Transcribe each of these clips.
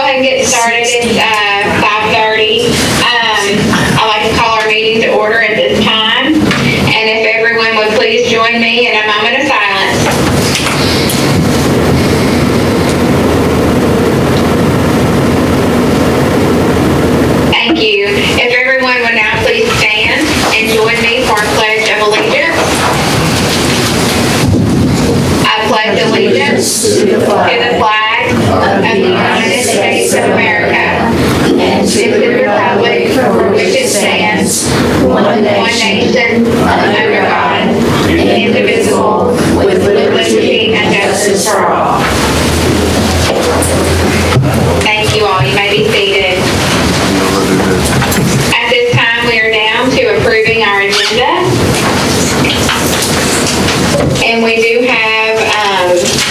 ahead and get started. It's 5:30. I'd like to call our meeting to order at this time. And if everyone would please join me in a moment of silence. Thank you. If everyone would now please stand and join me for a pledge of allegiance. I pledge allegiance to the flag of the United States of America and to the republic for which it stands, one nation, under God, indivisible, with liberty and justice for all. Thank you all. You may be seated. At this time, we are down to approving our agenda. And we do have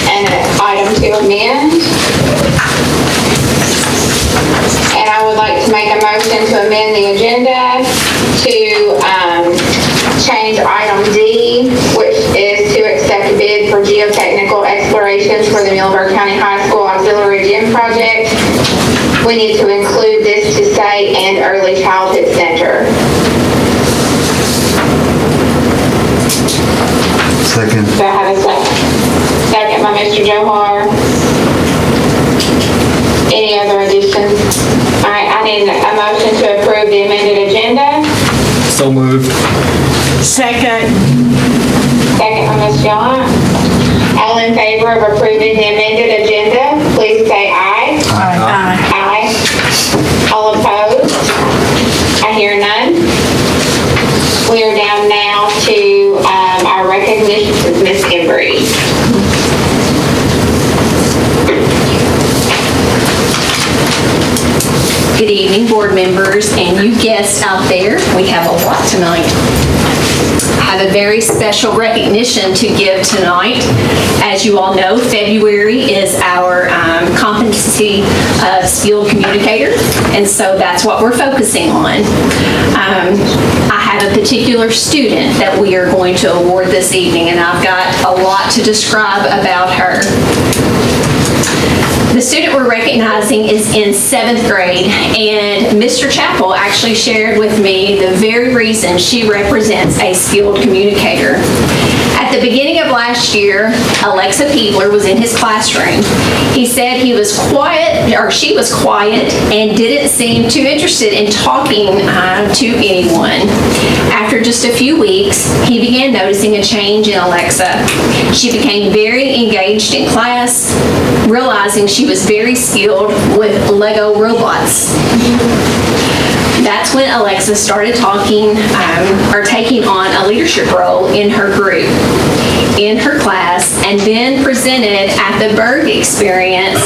an item to amend. And I would like to make a motion to amend the agenda to change item D, which is to accept a bid for geotechnical explorations for the Muhlenberg County High School Auxiliary Gym Project. We need to include this to say and early childhood center. Second. Do I have a second? Second by Mr. Johar. Any other additions? All right, I need a motion to approve the amended agenda. So moved. Second. Second by Ms. John. All in favor of approving the amended agenda, please say aye. Aye. Aye. All opposed? I hear none. We are down now to our recognitions of Ms. Embry. Good evening, board members and you guests out there. We have a lot tonight. I have a very special recognition to give tonight. As you all know, February is our competency of skilled communicator, and so that's what we're focusing on. I have a particular student that we are going to award this evening, and I've got a lot to describe about her. The student we're recognizing is in 7th grade, and Mr. Chappell actually shared with me the very reason she represents a skilled communicator. At the beginning of last year, Alexa Peebler was in his classroom. He said he was quiet, or she was quiet, and didn't seem too interested in talking to anyone. After just a few weeks, he began noticing a change in Alexa. She became very engaged in class, realizing she was very skilled with Lego robots. That's when Alexa started talking or taking on a leadership role in her group, in her class, and then presented at the Berg Experience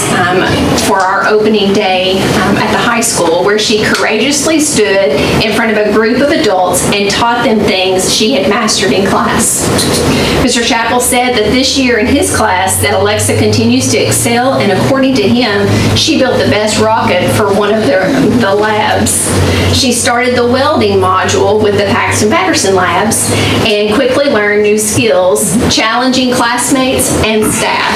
for our opening day at the high school, where she courageously stood in front of a group of adults and taught them things she had mastered in class. Mr. Chappell said that this year in his class that Alexa continues to excel, and according to him, she built the best rocket for one of the labs. She started the welding module with the Paxton Patterson labs and quickly learned new skills, challenging classmates and staff.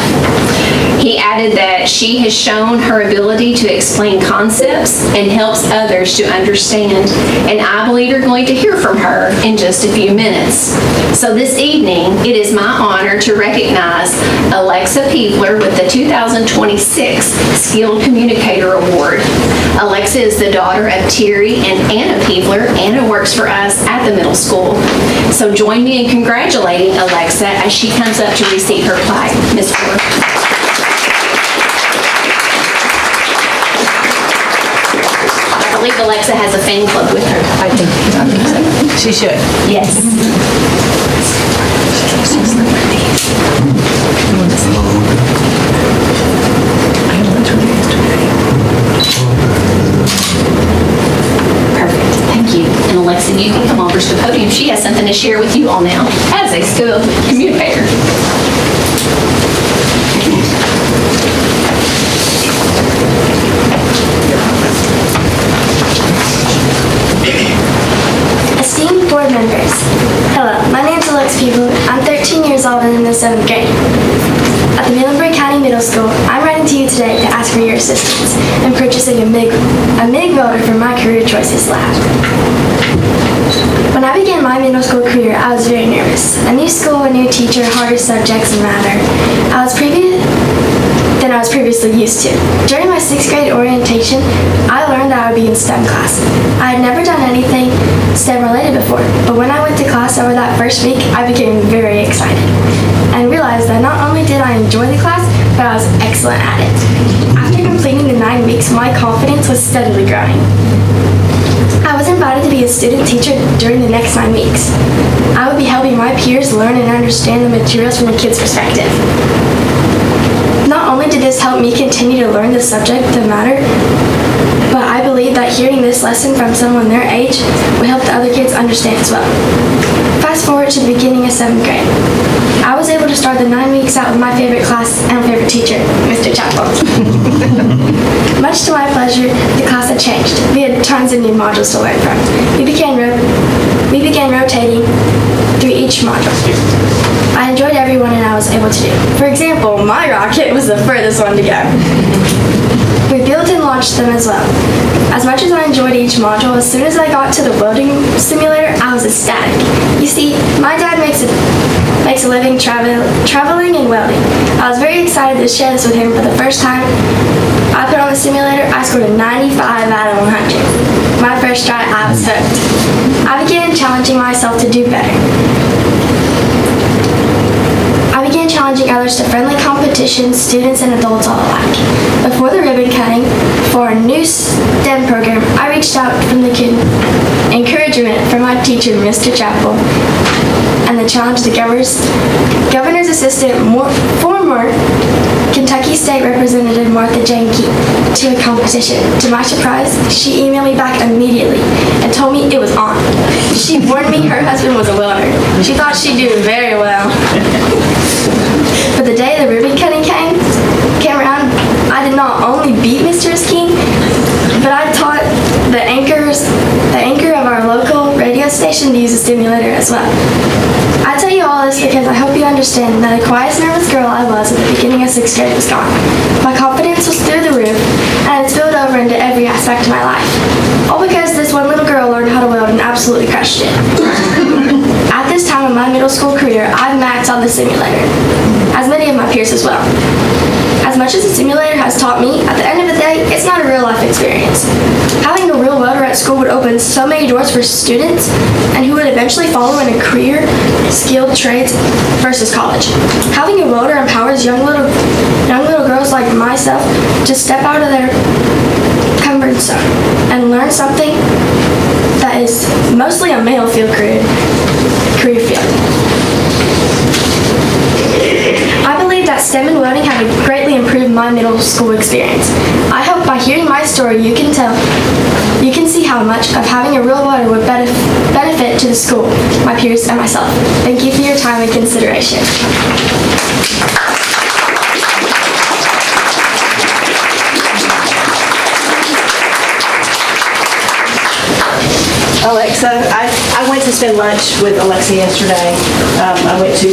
He added that she has shown her ability to explain concepts and helps others to understand, and I believe you're going to hear from her in just a few minutes. So this evening, it is my honor to recognize Alexa Peebler with the 2026 Skilled Communicator Award. Alexa is the daughter of Terry and Anna Peebler. Anna works for us at the middle school. So join me in congratulating Alexa as she comes up to receive her plaque. Ms. Ford. I believe Alexa has a fan club with her. I think so. She should. Yes. Perfect. Thank you. And Alexa, you can come over to the podium. She has something to share with you all now as a skilled communicator. Esteemed board members, hello, my name is Alexa Peebler. I'm 13 years old and in the 7th grade. At the Muhlenberg County Middle School, I'm writing to you today to ask for your assistance in purchasing a MIG welder for my Career Choices lab. When I began my middle school career, I was very nervous. A new school, a new teacher, harder subjects, and matter than I was previously used to. During my 6th grade orientation, I learned that I would be in STEM class. I had never done anything STEM related before, but when I went to class over that first week, I became very excited and realized that not only did I enjoy the class, but I was excellent at it. After completing the 9 weeks, my confidence was steadily growing. I was invited to be a student teacher during the next 9 weeks. I would be helping my peers learn and understand the materials from a kid's perspective. Not only did this help me continue to learn the subject matter, but I believe that hearing this lesson from someone their age would help the other kids understand as well. Fast forward to the beginning of 7th grade. I was able to start the 9 weeks out with my favorite class and favorite teacher, Mr. Chapel. Much to my pleasure, the class had changed. We had tons of new modules to learn from. We began rotating through each module. I enjoyed every one and I was able to do. For example, my rocket was the furthest one to go. We built and launched them as well. As much as I enjoyed each module, as soon as I got to the welding simulator, I was ecstatic. You see, my dad makes a living traveling and welding. I was very excited to share this with him for the first time. I put on the simulator, I scored a 95 out of 100. My first try, I was hooked. I began challenging myself to do better. I began challenging others to friendly competitions, students and adults all alike. Before the ribbon cutting for a new STEM program, I reached out from the encouragement from my teacher, Mr. Chappell, and the challenge the governor's assistant, former Kentucky State Representative Martha Jane Key, to a competition. To my surprise, she emailed me back immediately and told me it was on. She warned me her husband was a welder. She thought she'd do very well. But the day the ribbon cutting came around, I did not only beat Mr. King, but I taught the anchor of our local radio station to use the simulator as well. I tell you all this because I hope you understand that the quiet, nervous girl I was at the beginning of 6th grade was gone. My confidence was through the roof, and it spilled over into every aspect of my life. All because this one little girl learned how to weld and absolutely crushed it. At this time of my middle school career, I've maxed out the simulator, as many of my peers as well. As much as the simulator has taught me, at the end of the day, it's not a real-life experience. Having a real welder at school would open so many doors for students and who would eventually follow in a career, skilled trades versus college. Having a welder empowers young little girls like myself to step out of their comfort zone and learn something that is mostly a male field career field. I believe that STEM and welding have greatly improved my middle school experience. I hope by hearing my story you can see how much of having a real welder would benefit to the school, my peers, and myself. Thank you for your time and consideration. Alexa, I went to spend lunch with Alexa yesterday. I went to,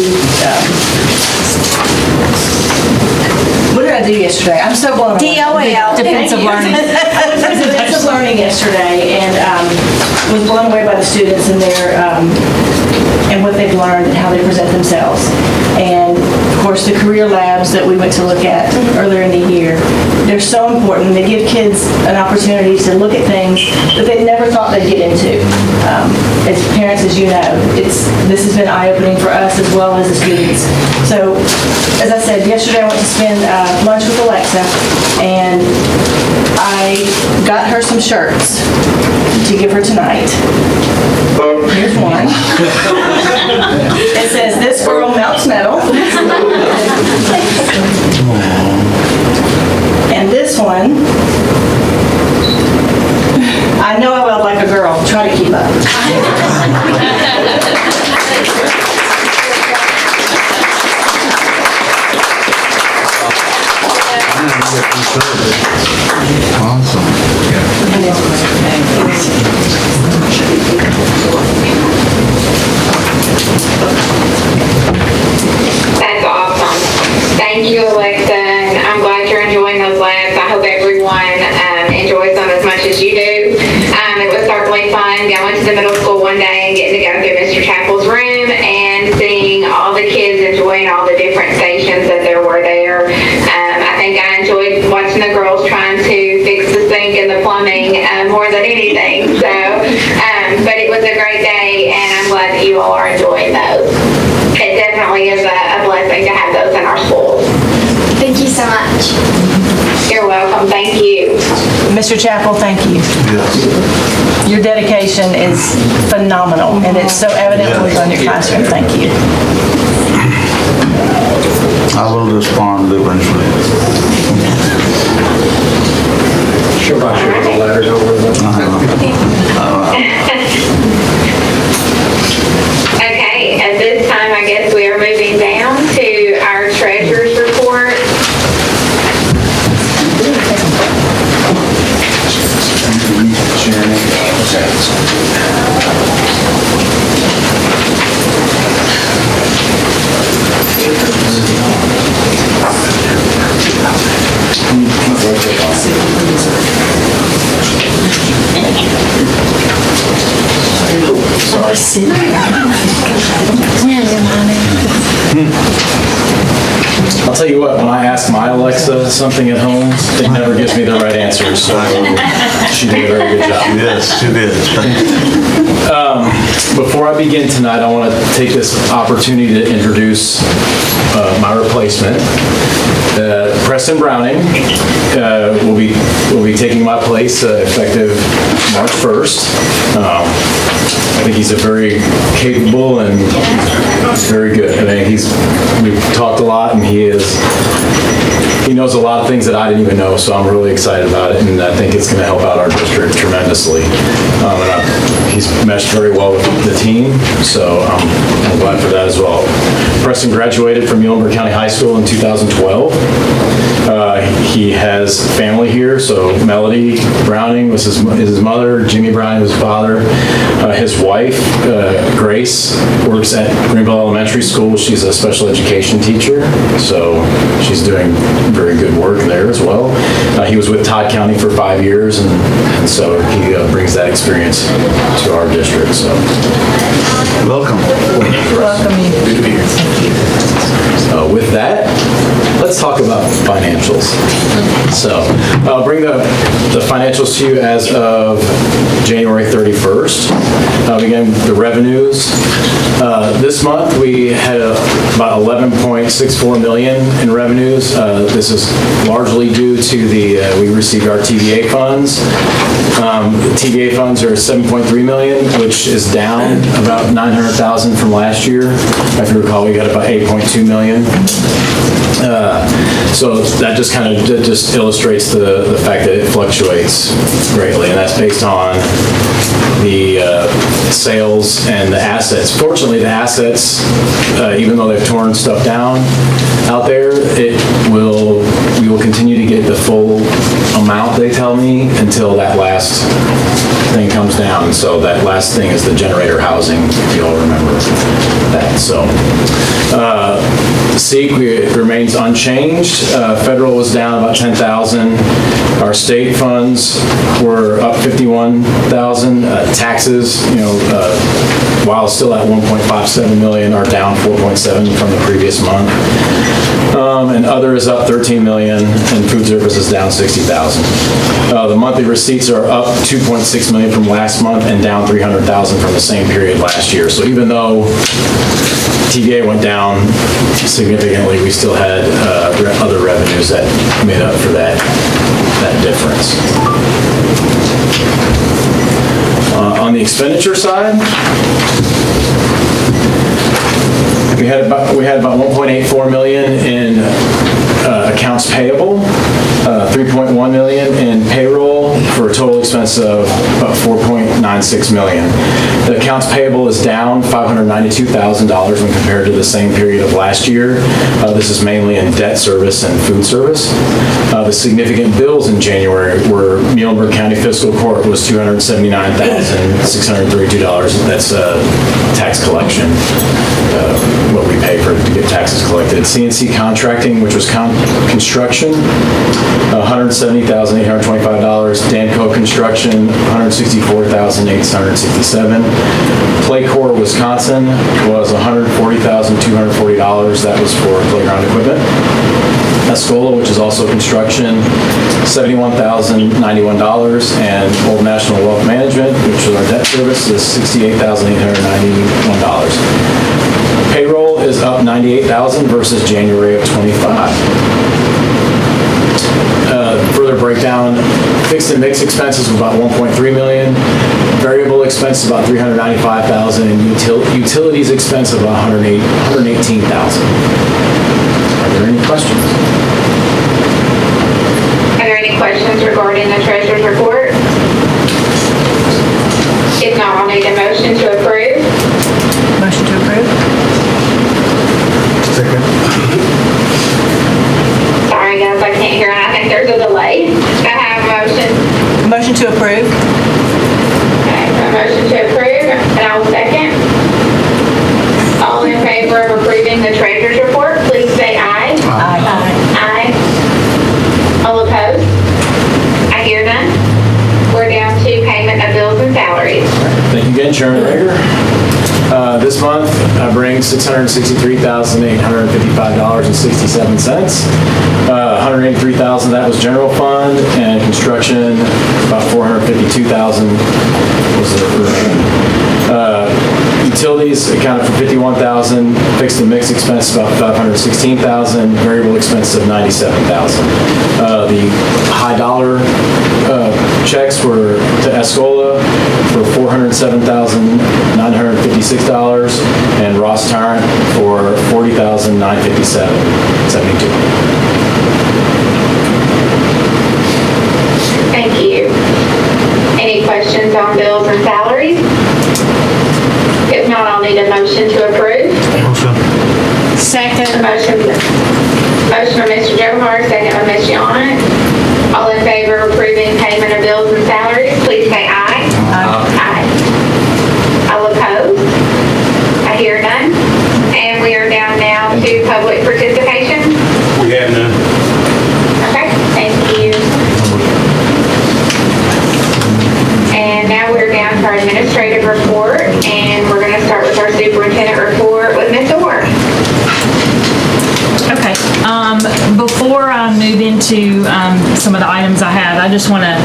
what did I do yesterday? I'm so blown away. DOL, Defensive Learning. I went to Defensive Learning yesterday and was blown away by the students and and what they've learned and how they present themselves. And of course, the career labs that we went to look at earlier in the year, they're so important. They give kids an opportunity to look at things that they never thought they'd get into. As parents, as you know, this has been eye-opening for us as well as the students. So, as I said, yesterday I went to spend lunch with Alexa, and I got her some shirts to give her tonight. Here's one. It says, "This girl melts metal." And this one, "I know I weld like a girl. Try to keep up." That's awesome. Thank you, Alexa, and I'm glad you're enjoying those labs. I hope everyone enjoys them as much as you do. It was certainly fun going to the middle school one day and getting to go through Mr. Chappell's room and seeing all the kids enjoying all the different stations that there were there. I think I enjoyed watching the girls trying to fix the sink and the plumbing more than anything. So, but it was a great day, and I'm glad that you all are enjoying those. It definitely is a blessing to have those in our schools. Thank you so much. You're welcome. Thank you. Mr. Chappell, thank you. Yes. Your dedication is phenomenal, and it's so evident when we go in your classroom. Thank you. I will respond eventually. She'll write you the letters over Okay, at this time, I guess we are moving down to our treasurer's report. I'll tell you what, when I ask my Alexa something at home, it never gives me the right answer, so she did a very good job. Yes, she did. Before I begin tonight, I want to take this opportunity to introduce my replacement. Preston Browning will be taking my place effective March 1st. I think he's a very capable and very good. I mean, we've talked a lot, and he knows a lot of things that I didn't even know, so I'm really excited about it, and I think it's going to help out our district tremendously. He's meshed very well with the team, so I'm glad for that as well. Preston graduated from Muhlenberg County High School in 2012. He has family here, so Melody Browning was his mother, Jimmy Browning was his father. His wife, Grace, works at Greenville Elementary School. She's a special education teacher, so she's doing very good work there as well. He was with Todd County for 5 years, and so he brings that experience to our district. So, Welcome. good to be here. With that, let's talk about financials. So, I'll bring the financials to you as of January 31st. Again, the revenues. This month, we had about $11.64 million in revenues. This is largely due to we received our TVA funds. The TVA funds are $7.3 million, which is down about $900,000 from last year. If you recall, we got about $8.2 million. So that just kind of just illustrates the fact that it fluctuates greatly, and that's based on the sales and the assets. Fortunately, the assets, even though they've torn stuff down out there, we will continue to get the full amount, they tell me, until that last thing comes down. So that last thing is the generator housing, if you all remember that. So SEEK remains unchanged. Federal was down about $10,000. Our state funds were up $51,000. Taxes, while still at $1.57 million, are down $4.7 from the previous month. And other is up $13 million, and food service is down $60,000. The monthly receipts are up $2.6 million from last month and down $300,000 from the same period last year. So even though TVA went down significantly, we still had other revenues that made up for that difference. On the expenditure side, we had about $1.84 million in accounts payable, $3.1 million in payroll, for a total expense of about $4.96 million. The accounts payable is down $592,000 when compared to the same period of last year. This is mainly in debt service and food service. The significant bills in January were Muhlenberg County Fiscal Court was $279,632. That's tax collection, what we pay to get taxes collected. CNC Contracting, which was construction, $170,825. Dan $1,667. Playcore Wisconsin was $140,240. That was for playground equipment. Escola, which is also construction, $71,091. And Old National Wealth Management, which is our debt service, is $68,891. Payroll is up $98,000 versus January of '25. Further breakdown, fixed and mixed expenses of about $1.3 million, variable expenses about $395,000, and utilities expense of about $118,000. Are there any questions? Are there any questions regarding the treasurer's report? If not, I'll need a motion to approve. Motion to approve? Second. Sorry guys, I can't hear, and I think there's a delay. Do I have a motion? Motion to approve? Okay, a motion to approve, and I will second. All in favor of approving the treasurer's report, please say aye. Aye. Aye. All opposed? I hear none. We're down to payment of bills and salaries. Thank you again, Chairman Rager. This month, I bring $663,855.67. $183,000, that was general fund, and construction, about $452,000 was the utilities accounted for $51,000, fixed and mixed expenses about $516,000, variable expenses of $97,000. The high dollar checks were to Escola for $407,956 and Ross Tarrant for $40,957.72. Thank you. Any questions on bills and salaries? If not, I'll need a motion to approve. Motion. Second. Motion by Mr. Johar, second by Ms. Yonah. All in favor of approving payment of bills and salaries, please say aye. Aye. All opposed? I hear none. And we are down now to public participation. We have none. Okay, thank you. And now we're down to our administrative report, and we're going to start with our superintendent report with Ms. Orr. Okay, before I move into some of the items I have, I just want to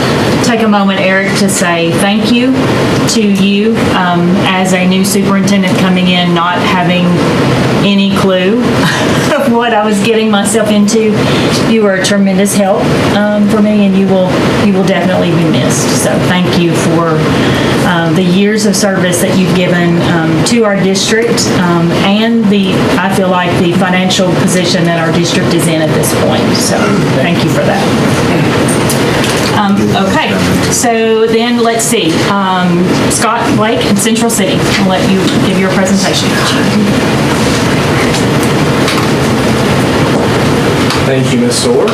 take a moment, Eric, to say thank you to you as a new superintendent coming in, not having any clue of what I was getting myself into. You were a tremendous help for me, and you will definitely be missed. So thank you for the years of service that you've given to our district and I feel like the financial position that our district is in at this point. So thank you for that. Okay, so then let's see. Scott Blake in Central City. I'll let you give your presentation. Thank you, Ms. Orr.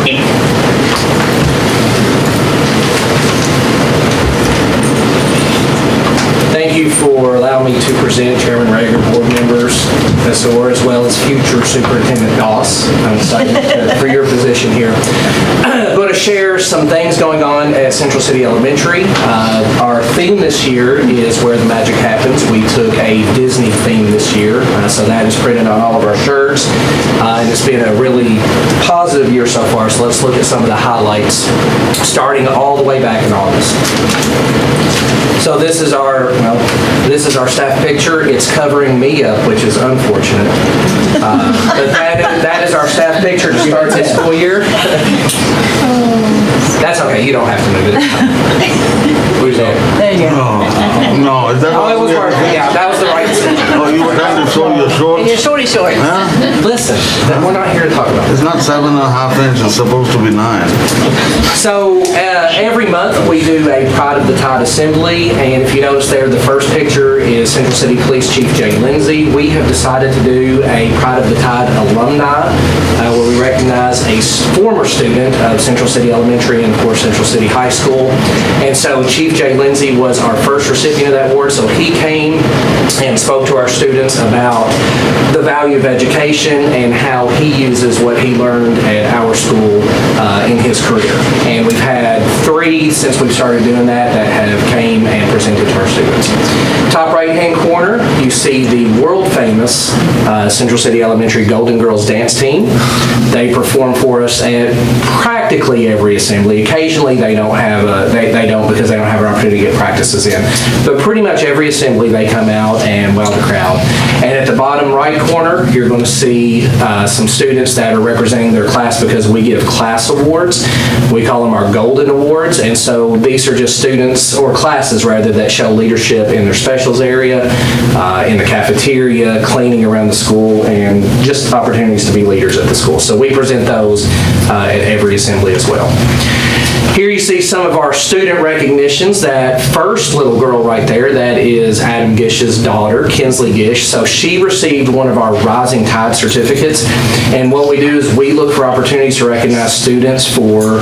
Thank you for allowing me to present Chairman Rager, board members, Ms. Orr, as well as future Superintendent Doss. I'm excited for your position here. I'm going to share some things going on at Central City Elementary. Our theme this year is Where the Magic Happens. We took a Disney theme this year, so that is printed on all of our shirts. And it's been a really positive year so far, so let's look at some of the highlights, starting all the way back in August. So this is our staff picture. It's covering me up, which is unfortunate. But that is our staff picture to start this school year. That's okay, you don't have to move it. Who's that? There you go. No, is that? Oh, it was perfect, yeah, that was the right decision. Oh, you were trying to show your shorts? Your shorty shorts. Huh? Listen, we're not here to talk about It's not 7.5 inches, it's supposed to be 9. So every month we do a Pride of the Tide Assembly, and if you notice there, the first picture is Central City Police Chief Jay Lindsay. We have decided to do a Pride of the Tide alumni, where we recognize a former student of Central City Elementary and of course Central City High School. And so Chief Jay Lindsay was our first recipient of that award, so he came and spoke to our students about the value of education and how he uses what he learned at our school in his career. And we've had 3 since we've started doing that have came and presented to our students. Top right-hand corner, you see the world-famous Central City Elementary Golden Girls dance team. They perform for us at practically every assembly. Occasionally they don't because they don't have an opportunity to get practices in. But pretty much every assembly they come out and wow the crowd. And at the bottom right corner, you're going to see some students that are representing their class because we give class awards. We call them our Golden Awards. And so these are just students, or classes rather, that show leadership in their specials area, in the cafeteria, cleaning around the school, and just opportunities to be leaders at the school. So we present those at every assembly as well. Here you see some of our student recognitions. That first little girl right there, that is Adam Gish's daughter, Kinsley Gish. So she received one of our Rising Tide certificates. And what we do is we look for opportunities to recognize students for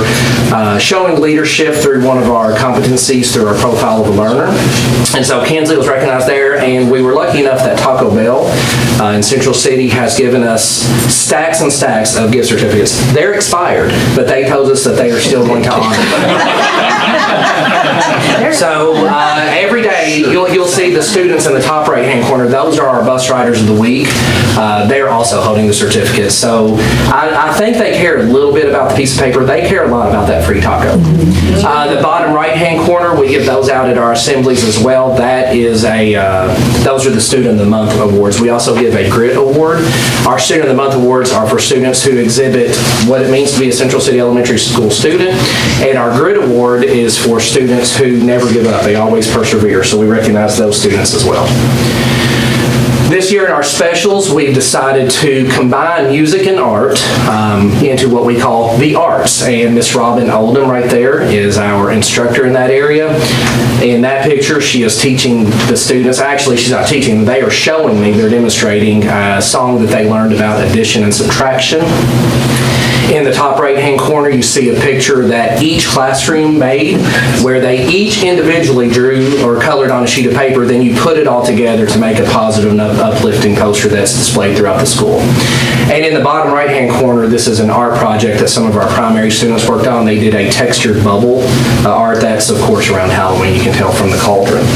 showing leadership through one of our competencies through our profile of a learner. And so Kinsley was recognized there, and we were lucky enough that Taco Bell in Central City has given us stacks and stacks of gift certificates. They're expired, but they told us that they are still going to honor them. So every day you'll see the students in the top right-hand corner. Those are our bus riders of the week. They're also holding the certificates. So I think they care a little bit about the piece of paper. They care a lot about that free taco. The bottom right-hand corner, we give those out at our assemblies as well. That is those are the Student of the Month awards. We also give a Grit Award. Our Student of the Month awards are for students who exhibit what it means to be a Central City Elementary School student. And our Grit Award is for students who never give up. They always persevere. So we recognize those students as well. This year in our specials, we've decided to combine music and art into what we call the arts. And Miss Robin Oldham right there is our instructor in that area. In that picture, she is teaching the students. Actually, she's not teaching. They are showing me, they're demonstrating a song that they learned about addition and subtraction. In the top right-hand corner, you see a picture that each classroom made where they each individually drew or colored on a sheet of paper, then you put it all together to make a positive and uplifting poster that's displayed throughout the school. And in the bottom right-hand corner, this is an art project that some of our primary students worked on. They did a textured bubble art that's, of course, around Halloween. You can tell from the cauldron.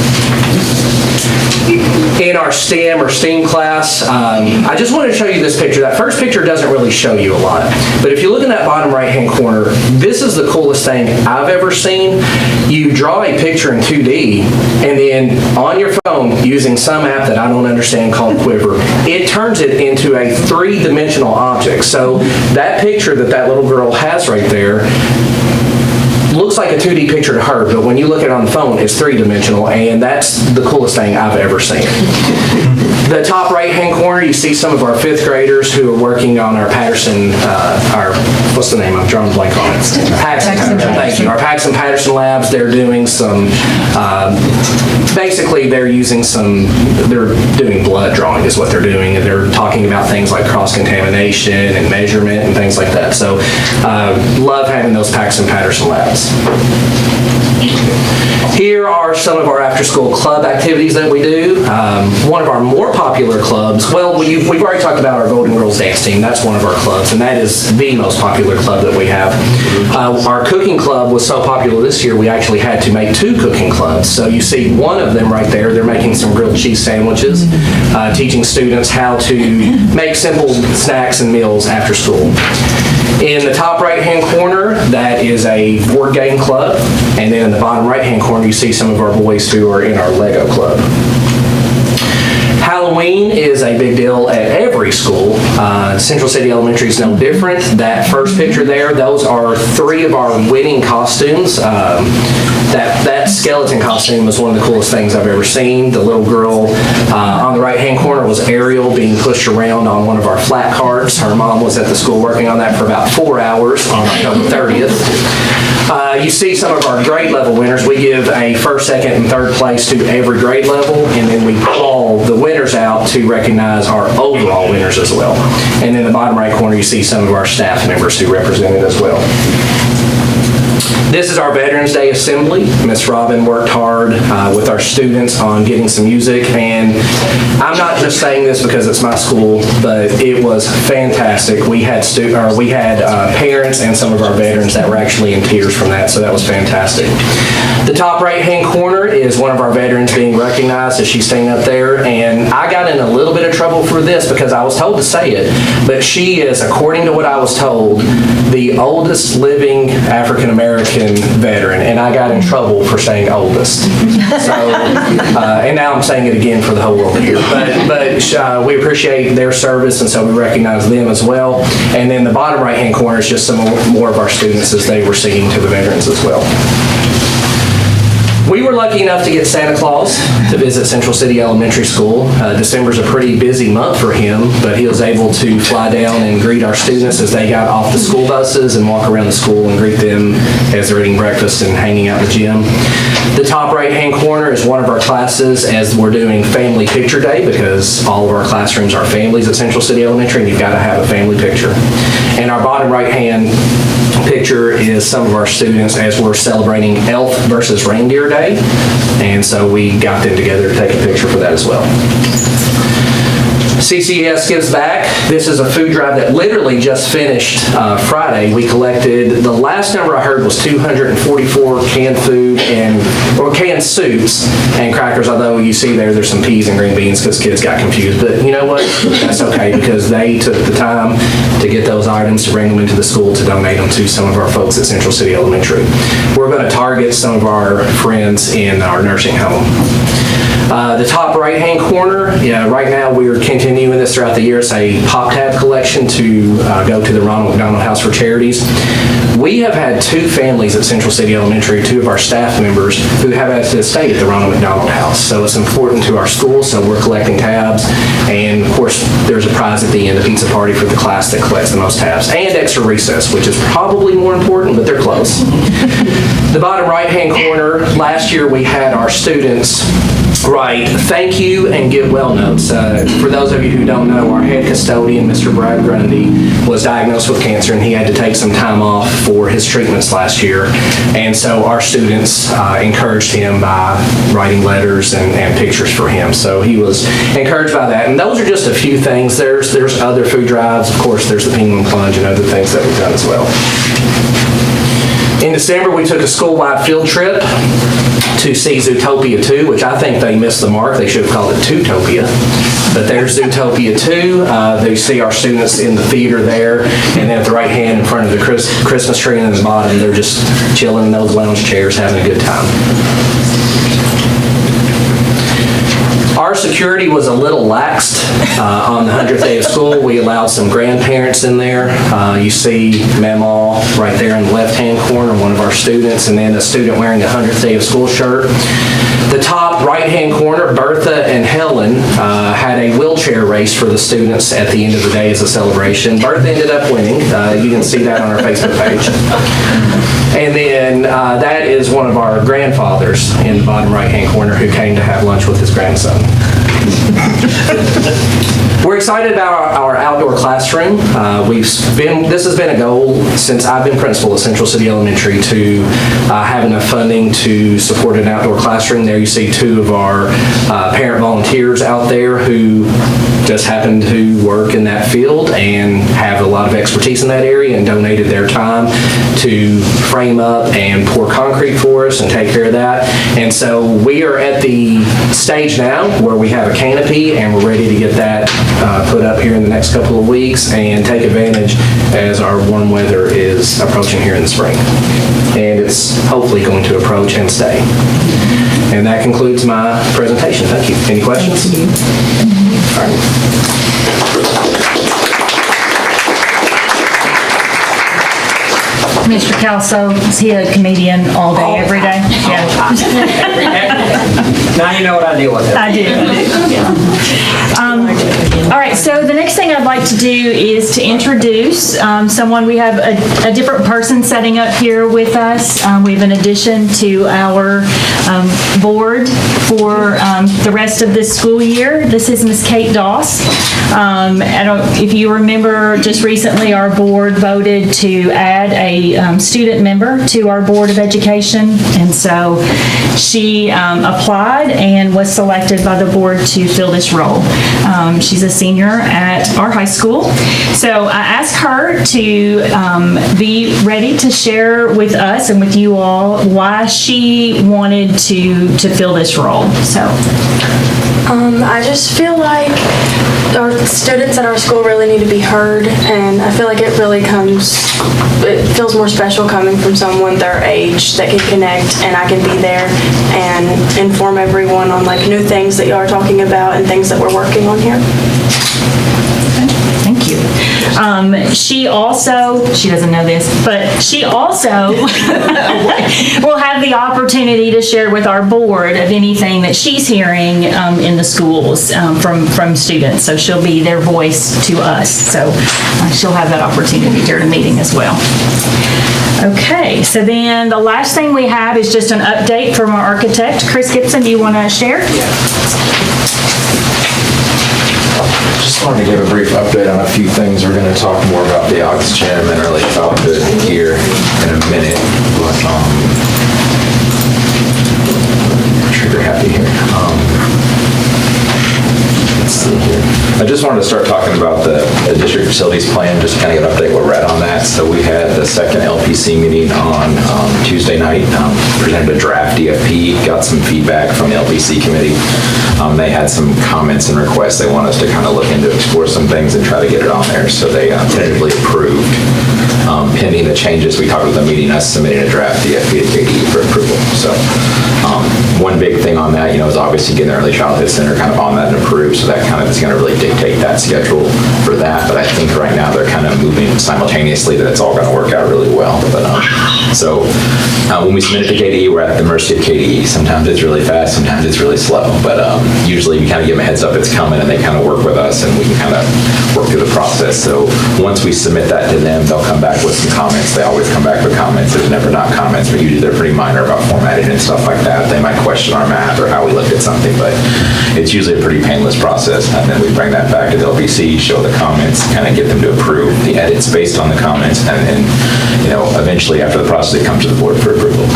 In our STEM or STEAM class, I just wanted to show you this picture. That first picture doesn't really show you a lot, but if you look in that bottom right-hand corner, this is the coolest thing I've ever seen. You draw a picture in 2D, and then on your phone, using some app that I don't understand called Quiver, it turns it into a three-dimensional object. So that picture that little girl has right there looks like a 2D picture to her, but when you look at it on the phone, it's three-dimensional, and that's the coolest thing I've ever seen. The top right-hand corner, you see some of our fifth graders who are working on our Patterson, what's the name? I'm drawing a blank on it. Paxson, thank you. Our Paxson Patterson labs, they're doing some, basically they're doing blood drawing is what they're doing, and they're talking about things like cross-contamination and measurement and things like that. So love having those Paxson Patterson labs. Here are some of our after-school club activities that we do. One of our more popular clubs, well, we've already talked about our Golden Girls dance team. That's one of our clubs, and that is the most popular club that we have. Our cooking club was so popular this year, we actually had to make two cooking clubs. So you see one of them right there. They're making some grilled cheese sandwiches, teaching students how to make simple snacks and meals after school. In the top right-hand corner, that is a board game club. And then in the bottom right-hand corner, you see some of our boys who are in our Lego club. Halloween is a big deal at every school. Central City Elementary is no different. That first picture there, those are three of our winning costumes. That skeleton costume was one of the coolest things I've ever seen. The little girl on the right-hand corner was Ariel being pushed around on one of our flat carts. Her mom was at the school working on that for about 4 hours on October 30th. You see some of our grade level winners. We give a first, second, and third place to every grade level, and then we call the winners out to recognize our overall winners as well. And in the bottom right corner, you see some of our staff members who represented as well. This is our Veterans Day Assembly. Miss Robin worked hard with our students on getting some music, and I'm not just saying this because it's my school, but it was fantastic. We had parents and some of our veterans that were actually in tears from that, so that was fantastic. The top right-hand corner is one of our veterans being recognized as she's standing up there, and I got in a little bit of trouble for this because I was told to say it, but she is, according to what I was told, the oldest living African-American veteran, and I got in trouble for saying oldest. So, and now I'm saying it again for the whole world to hear. But we appreciate their service, and so we recognize them as well. And then the bottom right-hand corner is just some more of our students as they were singing to the veterans as well. We were lucky enough to get Santa Claus to visit Central City Elementary School. December's a pretty busy month for him, but he was able to fly down and greet our students as they got off the school buses and walk around the school and greet them as they're eating breakfast and hanging out in the gym. The top right-hand corner is one of our classes as we're doing Family Picture Day, because all of our classrooms are families at Central City Elementary, and you've got to have a family picture. And our bottom right-hand picture is some of our students as we're celebrating Elf versus Reindeer Day. And so we got them together to take a picture for that as well. CCES Gives Back. This is a food drive that literally just finished Friday. We collected, the last number I heard was 244 canned food or canned soups and crackers, although you see there's some peas and green beans because kids got confused. But you know what? That's okay because they took the time to get those items to bring them into the school to donate them to some of our folks at Central City Elementary. We're going to target some of our friends in our nursing home. The top right-hand corner, right now we're continuing this throughout the year. It's a pop tab collection to go to the Ronald McDonald House for Charities. We have had two families at Central City Elementary, two of our staff members, who have had to stay at the Ronald McDonald House. So it's important to our school, so we're collecting tabs. And of course, there's a prize at the end, a pizza party for the class that collects the most tabs, and extra recess, which is probably more important, but they're close. The bottom right-hand corner, last year we had our students write thank you and get well notes. For those of you who don't know, our head custodian, Mr. Brad Grundy, was diagnosed with cancer and he had to take some time off for his treatments last year. And so our students encouraged him by writing letters and pictures for him. So he was encouraged by that. And those are just a few things. There's other food drives. Of course, there's the Penguin Plunge and other things that we've done as well. In December, we took a school-wide field trip to see Zootopia 2, which I think they missed the mark. They should have called it Tootopia. But there's Zootopia 2. They see our students in the theater there, and then at the right hand in front of the Christmas tree, and at the bottom, they're just chilling in those lounge chairs, having a good time. Our security was a little laxed on the 100th day of school. We allowed some grandparents in there. You see Mamaw right there in the left-hand corner, one of our students, and then a student wearing a 100th day of school shirt. The top right-hand corner, Bertha and Helen had a wheelchair race for the students at the end of the day as a celebration. Bertha ended up winning. You can see that on our Facebook page. And then that is one of our grandfathers in the bottom right-hand corner who came to have lunch with his grandson. We're excited about our outdoor classroom. This has been a goal since I've been principal at Central City Elementary to have enough funding to support an outdoor classroom. There you see two of our parent volunteers out there who just happen to work in that field and have a lot of expertise in that area and donated their time to frame up and pour concrete for us and take care of that. And so we are at the stage now where we have a canopy and we're ready to get that put up here in the next couple of weeks and take advantage as our warm weather is approaching here in the spring. And it's hopefully going to approach and stay. And that concludes my presentation. Thank you. Any questions? Thank you. All right. Mr. Calso, is he a comedian all day, every day? Yeah. Now you know what I deal with. I do. All right, so the next thing I'd like to do is to introduce someone. We have a different person setting up here with us. We have an addition to our board for the rest of this school year. This is Miss Kate Doss. If you remember, just recently our board voted to add a student member to our Board of Education, and so she applied and was selected by the board to fill this role. She's a senior at our high school. So I asked her to be ready to share with us and with you all why she wanted to fill this role. So. I just feel like our students at our school really need to be heard, and I feel like it feels more special coming from someone their age that can connect, and I can be there and inform everyone on like new things that y'all are talking about and things that we're working on here. Thank you. She doesn't know this, but she also will have the opportunity to share with our board of anything that she's hearing in the schools from students. So she'll be their voice to us. So she'll have that opportunity during the meeting as well. Okay, so then the last thing we have is just an update from our architect. Chris Gibson, do you want to share? Just wanted to give a brief update on a few things. We're going to talk more about the Aux Gym and early childhood here in a minute, but trigger happy here. Let's see here. I just wanted to start talking about the district facilities plan, just kind of get an update where we're at on that. So we had the second LPC meeting on Tuesday night, presented a draft DFP, got some feedback from the LPC committee. They had some comments and requests they want us to kind of look into, explore some things and try to get it on there. So they tentatively approved. Pending the changes, we talked about the meeting, us submitting a draft DFP to KDE for approval. So one big thing on that, is obviously getting the early childhood center kind of on that and approved. So that kind of is going to really dictate that schedule for that. But I think right now they're kind of moving simultaneously, that it's all going to work out really well. But when we submit it to KDE, we're at the mercy of KDE. Sometimes it's really fast, sometimes it's really slow. But usually we kind of give them a heads up it's coming, and they kind of work with us, and we can kind of work through the process. So once we submit that to them, they'll come back with some comments. They always come back with comments. There's never not comments, but usually they're pretty minor about formatting and stuff like that. They might question our math or how we look at something, but it's usually a pretty painless process. And then we bring that back to the LPC, show the comments, kind of get them to approve the edits based on the comments, and then, eventually after the process, it comes to the board for approval.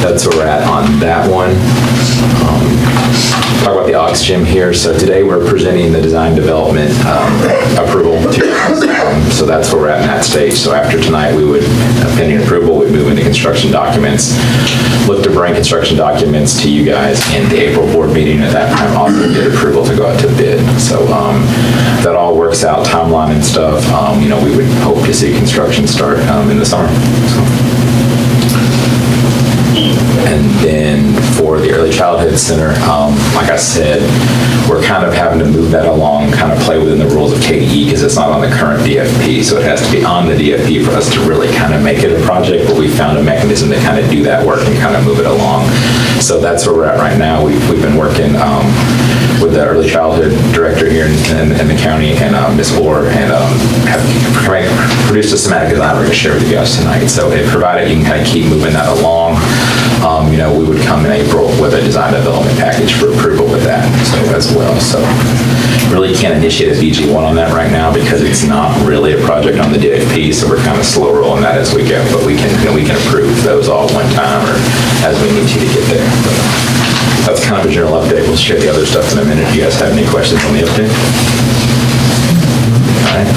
That's where we're at on that one. Talk about the Aux Gym here. So today we're presenting the design development approval to you. So that's where we're at in that stage. So after tonight, we would, pending approval, we'd move into construction documents. Look to bring construction documents to you guys in the April board meeting. At that time, also get approval to go out to bid. So if that all works out, timeline and stuff, we would hope to see construction start in the summer. And then for the early childhood center, like I said, we're kind of having to move that along, kind of play within the rules of KDE because it's not on the current DFP. So it has to be on the DFP for us to really kind of make it a project, but we found a mechanism to kind of do that work and kind of move it along. So that's where we're at right now. We've been working with the early childhood director here in the county and Ms. Orr, and have produced a schematic design we're going to share with you guys tonight. So if provided you can kind of keep moving that along, we would come in April with a design development package for approval with that as well. So really can't initiate a DG1 on that right now because it's not really a project on the DFP, so we're kind of slow rolling that as we go. But we can approve those all one time or as we need to get there. But that's kind of a general update. We'll share the other stuff in a minute. Do you guys have any questions on the update? All right.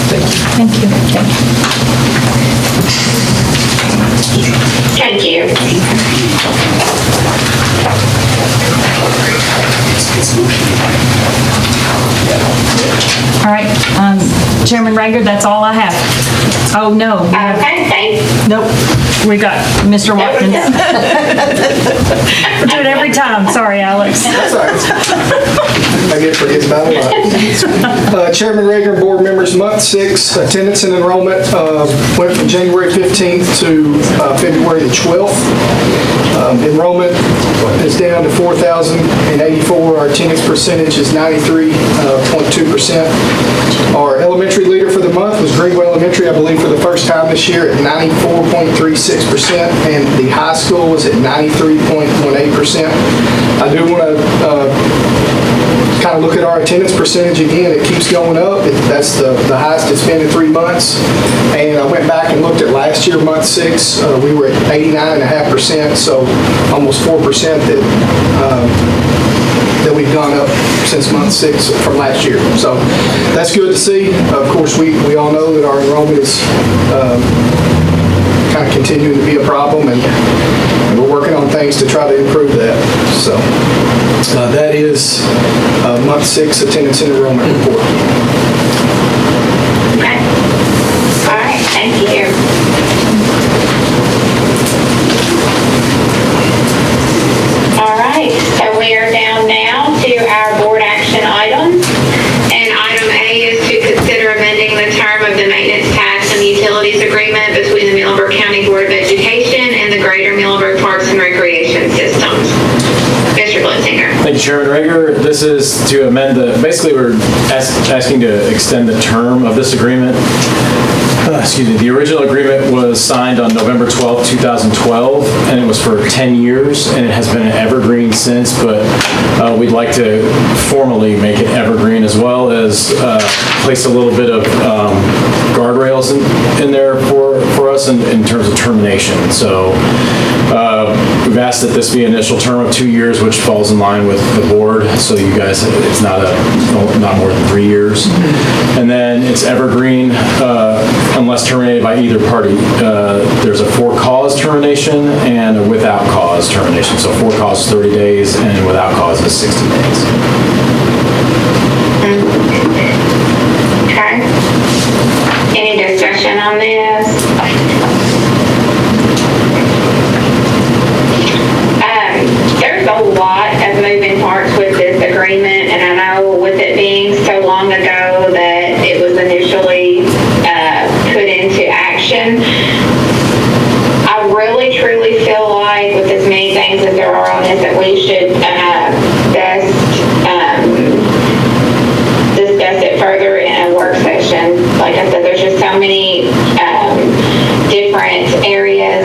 Thank you. Thank you. Thank you. All right, Chairman Rager, that's all I have. Oh, no. Okay, thanks. Nope, we got Mr. Watkins. We do it every time. Sorry, Alex. I get forget about a lot. Chairman Rager, board members, month 6, attendance and enrollment went from January 15th to February the 12th. Enrollment is down to 4,084. Our attendance percentage is 93.2%. Our elementary leader for the month was Greenwell Elementary, I believe for the first time this year, at 94.36%, and the high school was at 93.18%. I do want to kind of look at our attendance percentage again, it keeps going up. That's the highest it's been in 3 months. And I went back and looked at last year, month 6, we were at 89.5%, so almost 4% that we've gone up since month 6 from last year. So that's good to see. Of course, we all know that our enrollment is kind of continuing to be a problem, and we're working on things to try to improve that. So that is month 6 attendance and enrollment report. Okay. All right, thank you. All right, so we are down now to our board action items. And item A is to consider amending the term of the maintenance tax and utilities agreement between the Muhlenberg County Board of Education and the Greater Muhlenberg Parks and Recreation Systems. Mr. Blitzinger. Thank you, Chairman Rager. This is to amend basically we're asking to extend the term of this agreement. Excuse me, the original agreement was signed on November 12, 2012, and it was for 10 years, and it has been an evergreen since, but we'd like to formally make it evergreen, as well as place a little bit of guardrails in there for us in terms of termination. So we've asked that this be an initial term of 2 years, which falls in line with the board, so you guys, it's not more than 3 years. And then it's evergreen unless terminated by either party. There's a for-cause termination and a without cause termination. So for cause is 30 days and without cause is 60 days. Okay. Any discussion on this? There's a lot of moving parts with this agreement, and I know with it being so long ago that it was initially put into action, I really truly feel like with as many things as there are on this that we should best discuss it further in a work session. Like I said, there's just so many different areas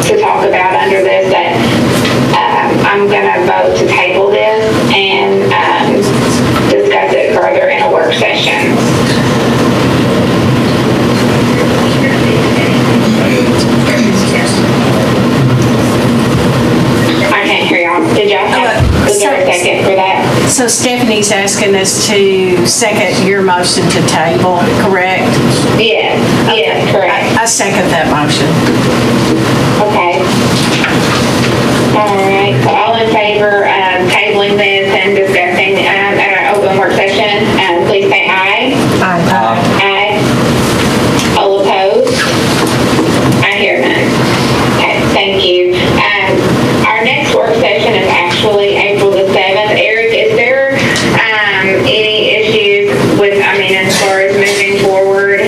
to talk about under this that I'm going to vote to table this and discuss it further in a work session. I can't hear y'all. Did y'all have a second for that? So Stephanie's asking us to second your motion to table, correct? Yes, yes, correct. I second that motion. Okay. All right, so all in favor of tabling this and discussing at our open work session, please say aye. Aye. Aye. All opposed? I hear none. Okay, thank you. Our next work session is actually April the 7th. Eric, is there any issues with, as far as moving forward,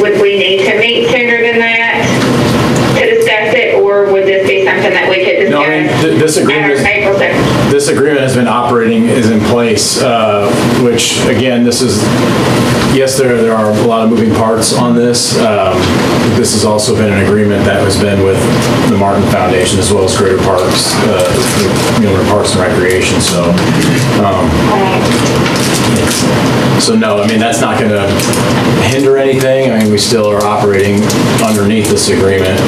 would we need to meet sooner than that to discuss it, or would this be something that we could discuss? No, I mean, this agreement has been operating, is in place, which again, yes, there are a lot of moving parts on this. This has also been an agreement that has been with the Martin Foundation as well as Greater Parks, Muhlenberg Parks and Recreation. So no, I mean, that's not going to hinder anything. I mean, we still are operating underneath this agreement.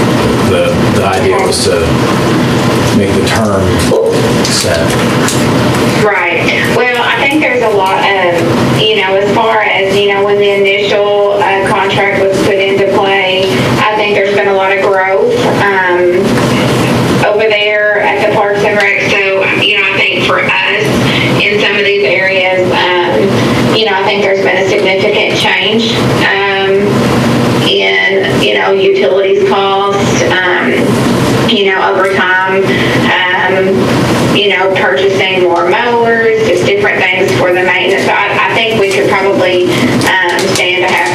The idea was to make the term set. Right. Well, I think there's a lot of, as far as, when the initial contract was put into play, I think there's been a lot of growth over there at the Parks and Rec. So, I think for us in some of these areas, I think there's been a significant change in, utilities cost, over time, purchasing more mowers, just different things for the maintenance. So I think we could probably stand to have,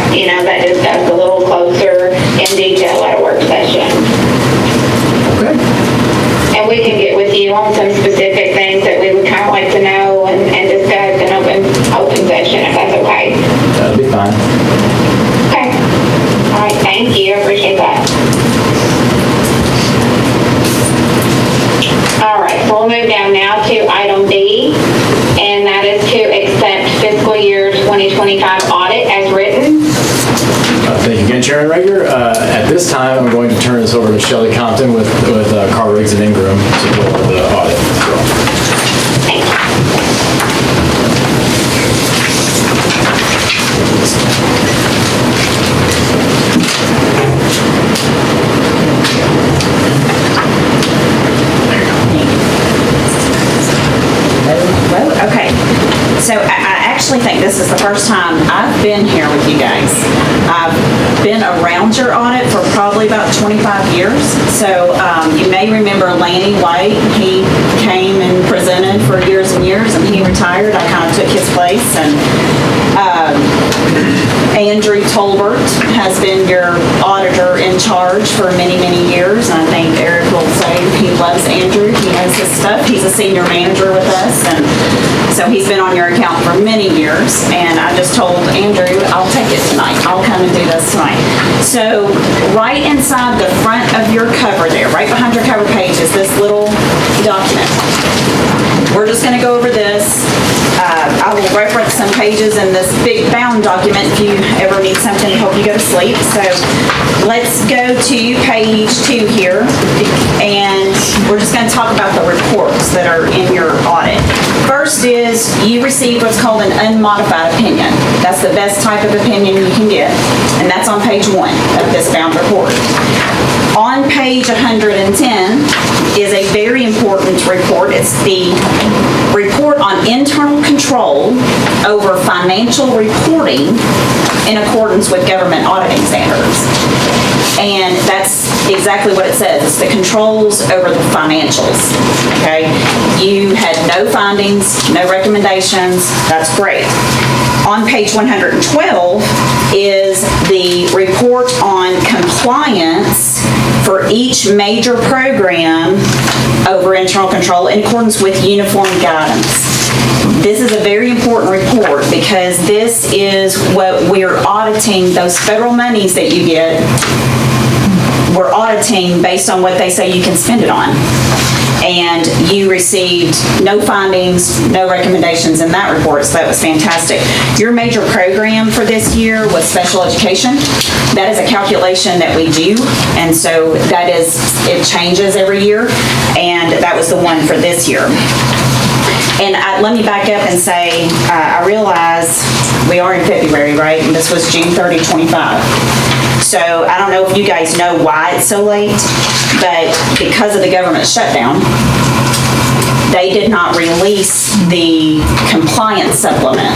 that discussed a little closer in detail at a work session. Okay. And we can get with you on some specific things that we would kind of like to know and discuss in open session, if that's okay. That'll be fine. Okay. All right, thank you. I appreciate that. All right, so we'll move down now to item B. first time I've been here with you guys. I've been around your audit for probably about 25 years. So you may remember Lanny White. He came and presented for years and years, and he retired. I kind of took his place. And Andrew Tolbert has been your auditor in charge for many, many years. And I think Eric will say he loves Andrew. He knows his stuff. He's a senior manager with us. And so he's been on your account for many years. And I just told Andrew, I'll take it tonight. I'll come and do this tonight. So right inside the front of your cover there, right behind your cover page is this little document. We're just going to go over this. I will reference some pages in this big bound document if you ever need something to help you go to sleep. So let's go to page 2 here, and we're just going to talk about the reports that are in your audit. First is you received what's called an unmodified opinion. That's the best type of opinion you can get, and that's on page 1 of this bound report. On page 110 is a very important report. It's the report on internal control over financial reporting in accordance with government auditing standards. And that's exactly what it says. It's the controls over the financials, okay? You had no findings, no recommendations. That's great. On page 112 is the report on compliance for each major program over internal control in accordance with uniform guidance. This is a very important report because this is what we're auditing, those federal monies that you get, we're auditing based on what they say you can spend it on. And you received no findings, no recommendations in that report, so that was fantastic. Your major program for this year was special education. That is a calculation that we do, and so it changes every year, and that was the one for this year. And let me back up and say, I realize we are in February, right? And this was June 30, 25. So I don't know if you guys know why it's so late, but because of the government shutdown, they did not release the compliance supplement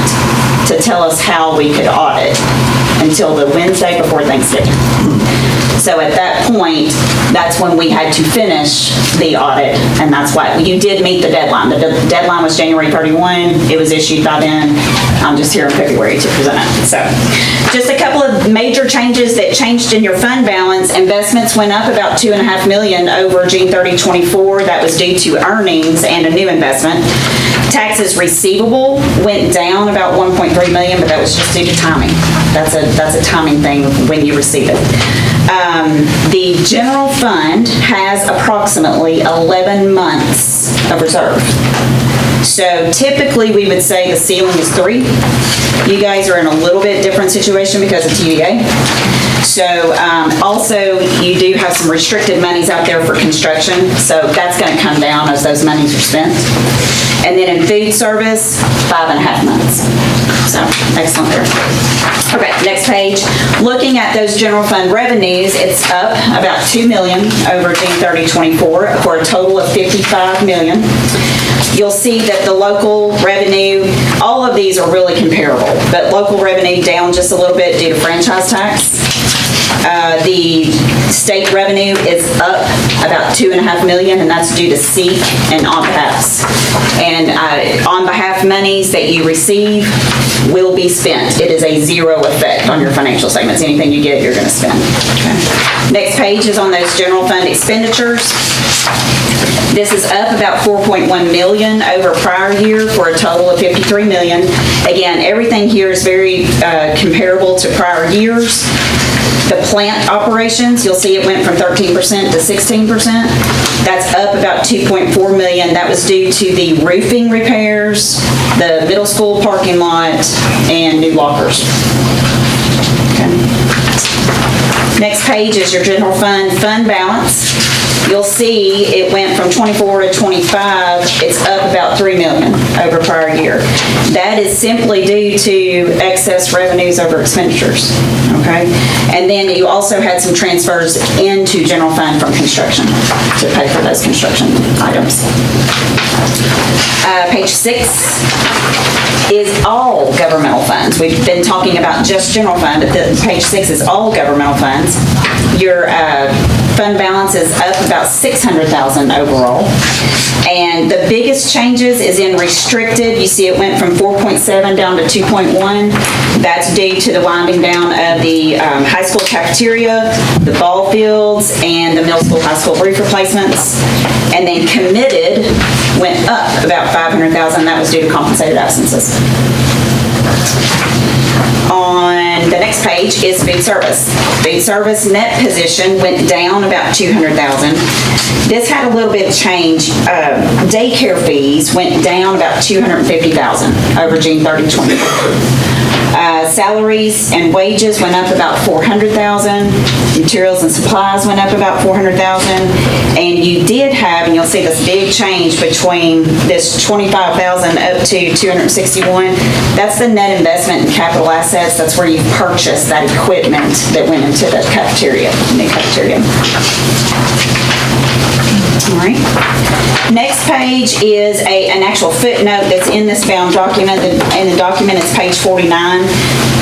to tell us how we could audit until the Wednesday before Thanksgiving. So at that point, that's when we had to finish the audit, and that's why you did meet the deadline. The deadline was January 31. It was issued by then. I'm just here in February to present it. So just a couple of major changes that changed in your fund balance. Investments went up about $2.5 million over June 30, 24. That was due to earnings and a new investment. Taxes receivable went down about $1.3 million, but that was just due to timing. That's a timing thing when you receive it. The general fund has approximately 11 months of reserve. So typically we would say the ceiling is 3. You guys are in a little bit different situation because of TVA. So also you do have some restricted monies out there for construction, so that's going to come down as those monies are spent. And then in food service, 5.5 months. So excellent there. Okay, next page. Looking at those general fund revenues, it's up about $2 million over June 30, 24 for a total of $55 million. You'll see that the local revenue, all of these are really comparable, but local revenue down just a little bit due to franchise tax. The state revenue is up about $2.5 million, and that's due to SEEK and on behalfs. And on behalf monies that you receive will be spent. It is a zero effect on your financial statements. Anything you get, you're going to spend. Okay. Next page is on those general fund expenditures. This is up about $4.1 million over prior year for a total of $53 million. Again, everything here is very comparable to prior years. The plant operations, you'll see it went from 13% to 16%. That's up about $2.4 million. That was due to the roofing repairs, the middle school parking lot, and new lockers. Okay. Next page is your general fund balance. you'll see it went from 24 to 25, it's up about 3 million over prior year. That is simply due to excess revenues over expenditures, okay? And then you also had some transfers into general fund from construction to pay for those construction items. Page 6 is all governmental funds. We've been talking about just general fund, but page 6 is all governmental funds. Your fund balance is up about $600,000 overall. And the biggest changes is in restricted. You see it went from 4.7 down to 2.1. That's due to the winding down of the high school cafeteria, the ball fields, and the middle school, high school roof replacements. And then committed went up about $500,000. That was due to compensated absences. On the next page is food service. Food service net position went down about $200,000. This had a little bit of change. Daycare fees went down about $250,000 over June 30, 2020. Salaries and wages went up about $400,000. Materials and supplies went up about $400,000. And you did have, and you'll see this big change between this $25,000 up to $261. That's the net investment in capital assets. That's where you purchased that equipment that went into the cafeteria, new cafeteria. All right. Next page is an actual footnote that's in this bound document. In the document, it's page 49.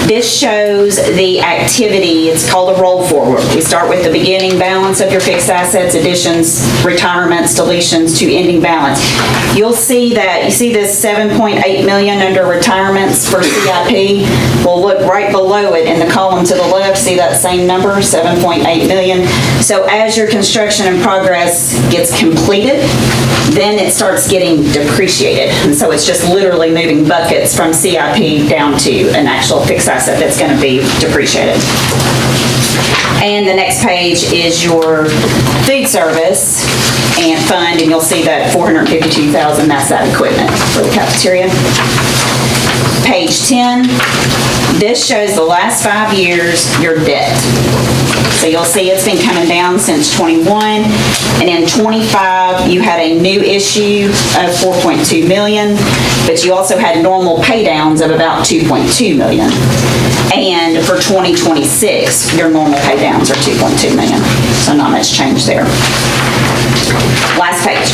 This shows the activity. It's called a roll forward. We start with the beginning balance of your fixed assets, additions, retirements, deletions to ending balance. You'll see that, you see this 7.8 million under retirements for CIP? We'll look right below it in the column to the left, see that same number, 7.8 million. So as your construction in progress gets completed, then it starts getting depreciated. And so it's just literally moving buckets from CIP down to an actual fixed asset that's going to be depreciated. And the next page is your food service and fund, and you'll see that $452,000, that's that equipment for the cafeteria. Page 10, this shows the last 5 years, your debt. So you'll see it's been coming down since 21, and in 25, you had a new issue of 4.2 million, but you also had normal pay downs of about 2.2 million. And for 2026, your normal pay downs are 2.2 million. So not much change there. Last page.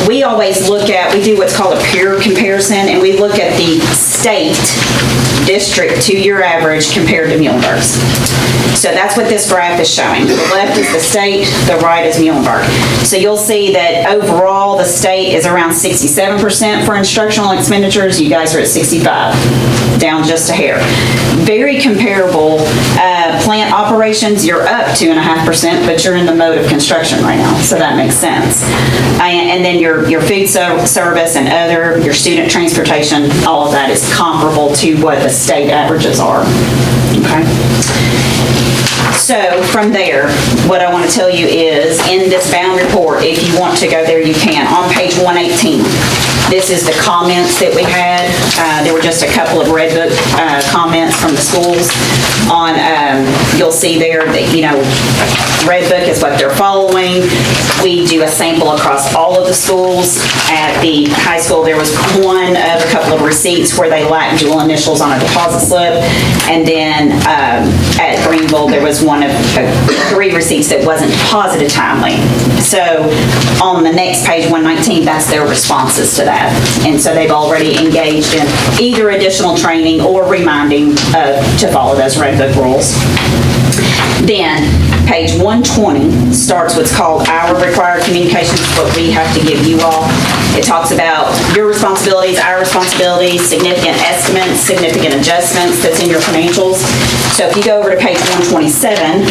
We always look at, we do what's called a peer comparison, and we look at the state district two-year average compared to Muhlenberg's. So that's what this graph is showing. The left is the state, the right is Muhlenberg. So you'll see that overall the state is around 67% for instructional expenditures. You guys are at 65, down just a hair. Very comparable. Plant operations, you're up 2.5%, but you're in the mode of construction right now, so that makes sense. And then your food service and other, your student transportation, all of that is comparable to what the state averages are. Okay. So from there, what I want to tell you is in this bound report, if you want to go there, you can. On page 118, this is the comments that we had. There were just a couple of Red Book comments from the schools on, you'll see there that, you know, Red Book is what they're following. We do a sample across all of the schools. At the high school, there was one of a couple of receipts where they lacked dual initials on a deposit slip. And then at Greenville, there was one of 3 receipts that wasn't deposited timely. So on the next page, 119, that's their responses to that. And so they've already engaged in either additional training or reminding to follow those Red Book rules. Then page 120 starts what's called our required communications, what we have to give you all. It talks about your responsibilities, our responsibilities, significant estimates, significant adjustments that's in your financials. So if you go over to page 127,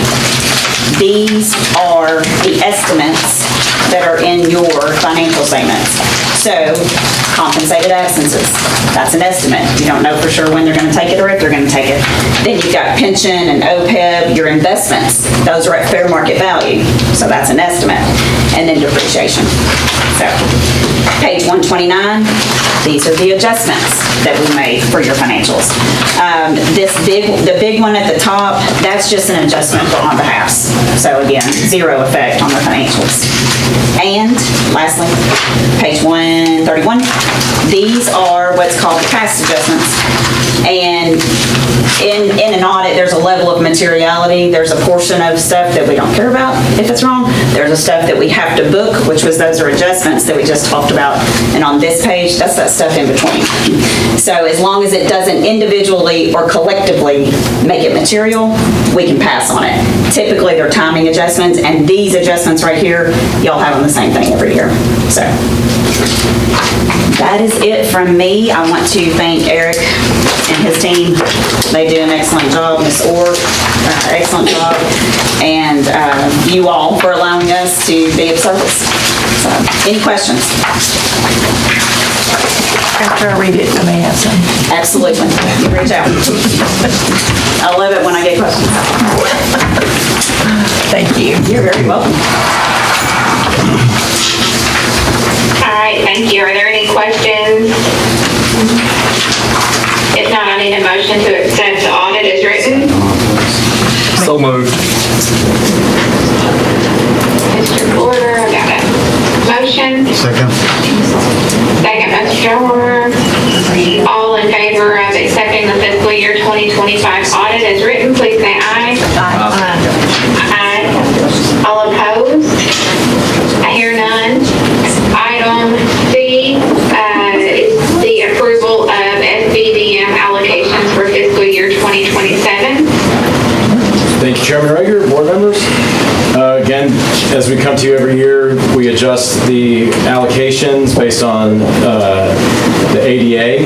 these are the estimates that are in your financial statements. So compensated absences, that's an estimate. You don't know for sure when they're going to take it or if they're going to take it. Then you've got pension and OPEB, your investments. Those are at fair market value, so that's an estimate. And then depreciation. So, page 129, these are the adjustments that we made for your financials. The big one at the top, that's just an adjustment for on behalfs. So again, zero effect on the financials. And lastly, page 131, these are what's called the past adjustments. And in an audit, there's a level of materiality. There's a portion of stuff that we don't care about if it's wrong. There's a stuff that we have to book, which was those are adjustments that we just talked about. And on this page, that's that stuff in between. So as long as it doesn't individually or collectively make it material, we can pass on it. Typically, they're timing adjustments, and these adjustments right here, y'all have them the same thing every year. So that is it from me. I want to thank Eric and his team. They do an excellent job. Ms. Orr, excellent job. And you all for allowing us to be of service. So, any questions? After I read it, I may have some. Absolutely. You reach out. I love it when I get questions. Thank you. You're very welcome. All right, thank you. Are there any questions? If not, I need a motion to accept the audit as written. So moved. Mr. Porter, I got a motion. Second. Second, Mr. Dorr. All in favor of accepting the fiscal year 2025 audit as written, please say aye. Aye. All opposed? I hear none. Item C is the approval of SBDM allocations for fiscal year 2027. Thank you, Chairman Rager, board members. Again, as we come to you every year, we adjust the allocations based on the ADA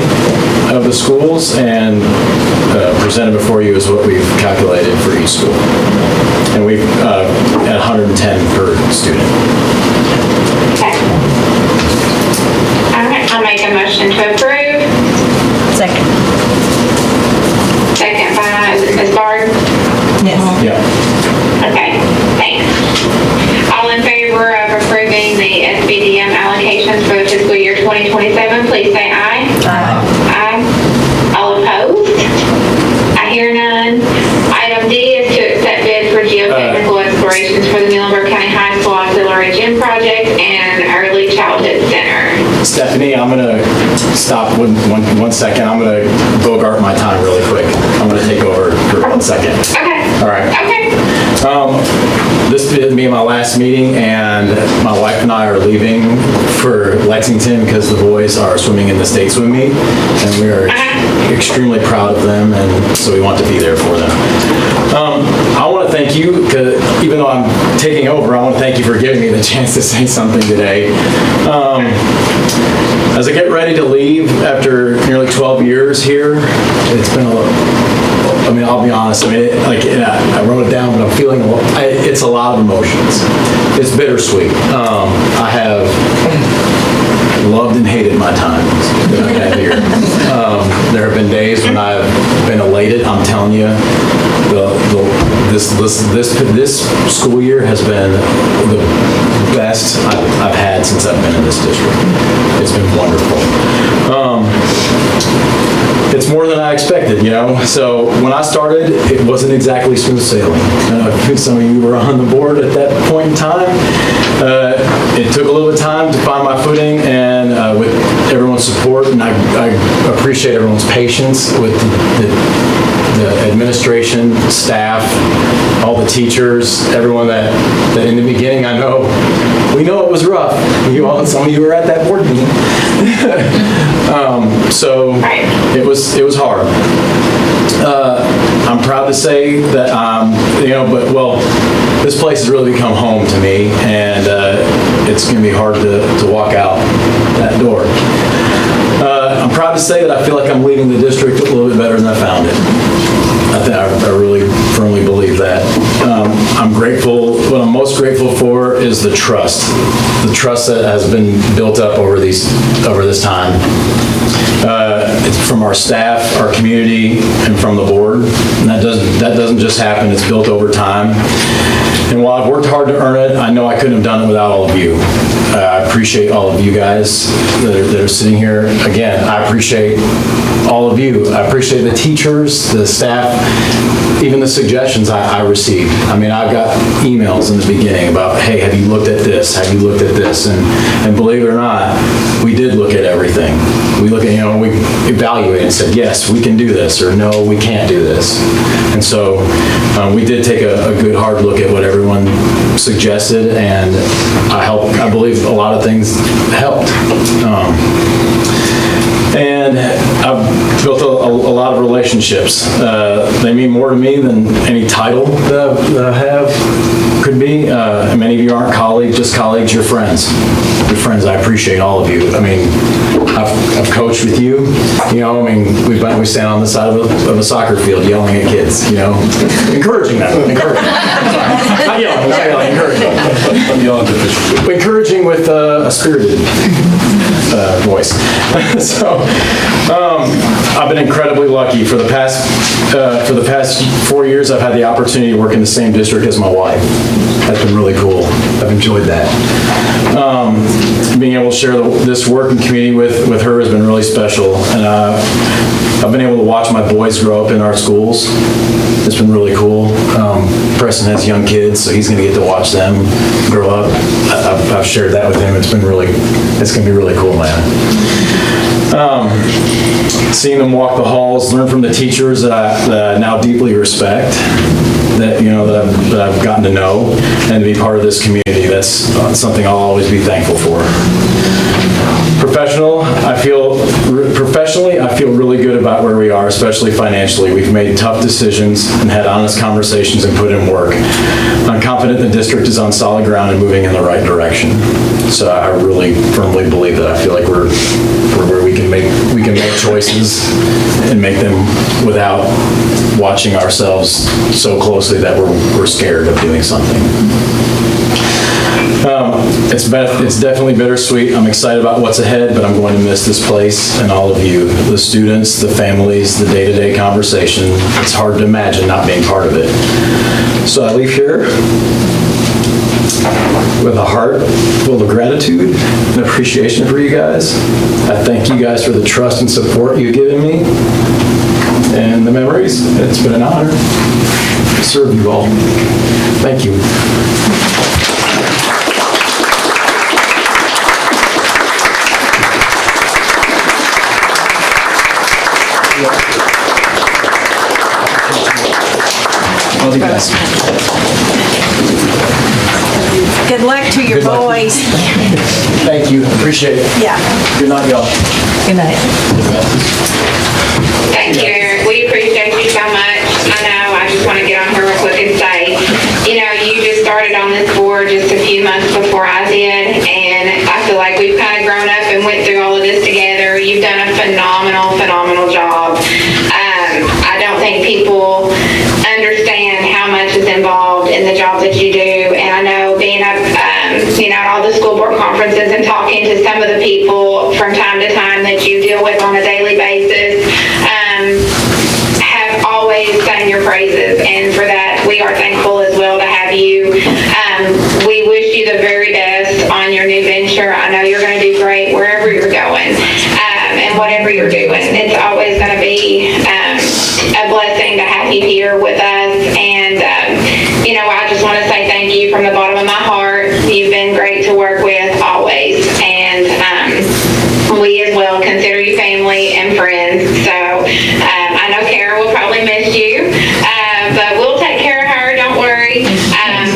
of the schools, and presented before you is what we've calculated for each school. And we've at 110 per student. Okay. All right, I'll make a motion to approve. Second. Second by Ms. Bard. Yes. Yeah. Okay, thanks. All in favor of approving the SBDM allocations for the fiscal year 2027, please say aye. Aye. Aye. All opposed? I hear none. Item D is to accept bid for geotechnical explorations for the Muhlenberg County High School Auxiliary Gym Project and Early Childhood Center. Stephanie, I'm gonna stop one second. I'm gonna bogart my time really quick. I'm gonna take over for 1 second. Okay. All right. Okay. This is me and my last meeting, and my wife and I are leaving for Lexington because the boys are swimming in the state swim meet, and we are extremely proud of them, and so we want to be there for them. I want to thank you, because even though I'm taking over, I want to thank you for giving me the chance to say something today. As I get ready to leave after nearly 12 years here, it's been I mean, I'll be honest, I wrote it down, but I'm feeling, it's a lot of emotions. It's bittersweet. I have loved and hated my time that I've had here. There have been days when I've been elated. I'm telling you, this school year has been the best I've had since I've been in this district. It's been wonderful. It's more than I expected, you know? So when I started, it wasn't exactly smooth sailing. Some of you were on the board at that point in time. It took a little bit of time to find my footing, and with everyone's support, and I appreciate everyone's patience with the administration, staff, all the teachers, everyone that in the beginning, we know it was rough. Some of you were at that board meeting. So it was hard. I'm proud to say that, this place has really become home to me, and it's going to be hard to walk out that door. I'm proud to say that I feel like I'm leaving the district a little bit better than I found it. I really firmly believe that. I'm grateful what I'm most grateful for is the trust that has been built up over this time. It's from our staff, our community, and from the board. And that doesn't just happen, it's built over time. And while I've worked hard to earn it, I know I couldn't have done it without all of you. I appreciate all of you guys that are sitting here. Again, I appreciate all of you. I appreciate the teachers, the staff, even the suggestions I received. I mean, I've got emails in the beginning about, hey, have you looked at this? Have you looked at this? And believe it or not, we did look at everything. We look at, we evaluated and said, yes, we can do this, or no, we can't do this. And so we did take a good hard look at what everyone suggested, and I believe a lot of things helped. And I've built a lot of relationships. They mean more to me than any title that I have could be. Many of you aren't colleagues, just colleagues, you're friends. You're friends, I appreciate all of you. I mean, I've coached with you, we stand on the side of a soccer field yelling at kids, encouraging them, Not yelling, encouraging. Encouraging with a spirited voice. So, I've been incredibly lucky. For the past 4 years, I've had the opportunity to work in the same district as my wife. That's been really cool. I've enjoyed that. Being able to share this work and community with her has been really special. And I've been able to watch my boys grow up in our schools. It's been really cool. Preston has young kids, so he's going to get to watch them grow up. I've shared that with him. It's going to be really cool, man. Seeing them walk the halls, learn from the teachers that I now deeply respect, that I've gotten to know, and to be part of this community. That's something I'll always be thankful for. Professionally, I feel really good about where we are, especially financially. We've made tough decisions and had honest conversations and put in work. I'm confident the district is on solid ground and moving in the right direction. So I really firmly believe that. I feel like we're where we can make choices and make them without watching ourselves so closely that we're scared of doing something. It's definitely bittersweet. I'm excited about what's ahead, but I'm going to miss this place and all of you, the students, the families, the day-to-day conversation. It's hard to imagine not being part of it. So I leave here with a heart full of gratitude and appreciation for you guys. I thank you guys for the trust and support you've given me and the memories. It's been an honor to serve you all. Thank you. Love you guys. Good luck to your boys. Thank you. Appreciate it. Yeah. Good night, y'all. Good night. Thank you, Eric. We appreciate you so much. I know, I just want to get on here real quick and say, you just started on this board just a few months before I did, and I feel like we've kind of grown up and went through all of this together. You've done a phenomenal job. I don't think people understand how much is involved in the job that you do, and I know being up, at all the school board conferences and talking to some of the people from time to time that you deal with on a daily basis, have always sung your praises, and for that we are thankful as well to have you. We wish you the very best on your new venture. I know you're going to do great wherever you're going, and whatever you're doing. It's always going to be a blessing to have you here with us, and I just want to say thank you from the bottom of my heart. You've been great to work with always, and we as well consider you family and friends. So I know Kara will probably miss you, but we'll take care of her, don't worry.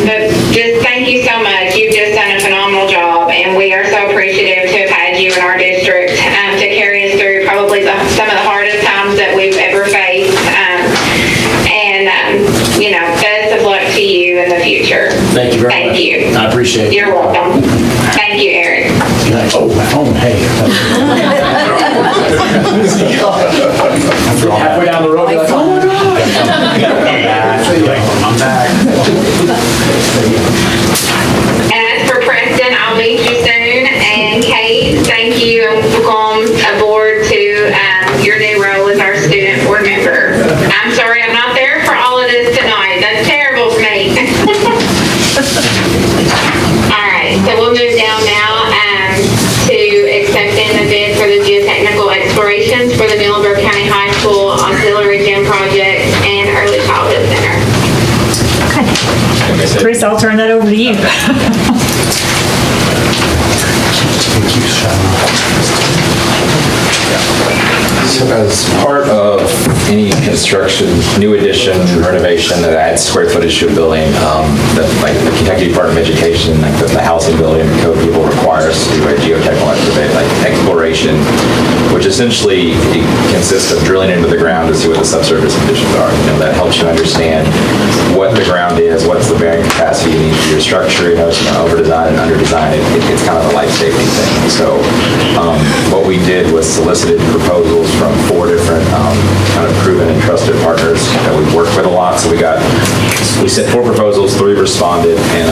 But just thank you so much. You've just done a phenomenal job, and we are so appreciative to have had you in our district to carry us through probably some of the hardest times that we've ever faced. Best of luck to you in the future. Thank you very much. Thank you. I appreciate it. You're welcome. Thank you, Eric. Oh, my phone, hey. Halfway down the road, you're like, oh my God. I'm back. So we'll move down now to accepting the bid for the geotechnical explorations for the Muhlenberg County High School auxiliary gym project and early childhood center. Teresa, I'll turn that over to you. So as part of any construction, new addition, renovation that adds square footage to a building, that like the Kentucky Department of Education, like the housing building code people require us to do a geotechnical exploration, which essentially consists of drilling into the ground to see what the subsurface conditions are. That helps you understand what the ground is, what's the bearing capacity you need for your structure. It's not over-design and under-design. It's kind of a life safety thing. So what we did was solicited proposals from 4 different kind of proven and trusted partners that we've worked with a lot. So we sent 4 proposals, 3 responded, and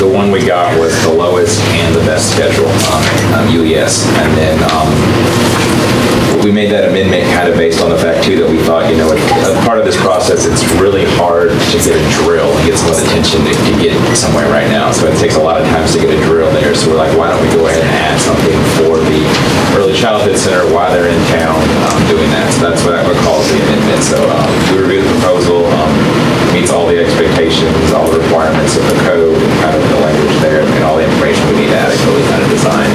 the one we got was the lowest and the best schedule, UES. And then we made that amendment kind of based on the fact too that we thought, as part of this process, it's really hard to get a drill and get someone's attention to get somewhere right now. So it takes a lot of times to get a drill there. So we're like, why don't we go ahead and add something for the early childhood center while they're in town doing that. So that's what calls the amendment. So we reviewed the proposal, meets all the expectations, all the requirements of the code, and kind of the language there, and all the information we need to adequately kind of design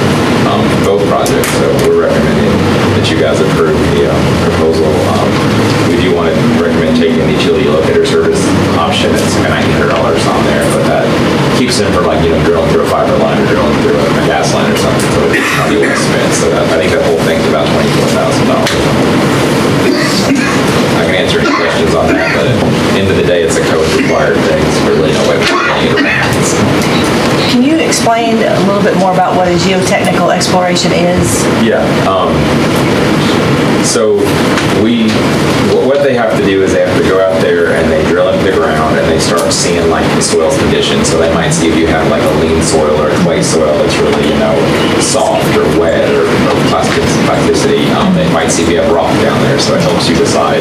both projects. So we're recommending that you guys approve the proposal. We do want to recommend taking the utility locator service option. It's $1,900 on there, but that keeps them from drilling through a fiber line or drilling through a gas line or something. So it's money well spent. So I think that whole thing's about $24,000. I can answer any questions on that, but at the end of the day, it's a code required thing. So really no way we're getting it around. Can you explain a little bit more about what a geotechnical exploration is? Yeah. So what they have to do is they have to go out there and they drill into the ground and they start seeing the soil's condition. So they might see if you have a lean soil or a clay soil that's really, soft or wet or plasticity. They might see if you have rock down there. So it helps you decide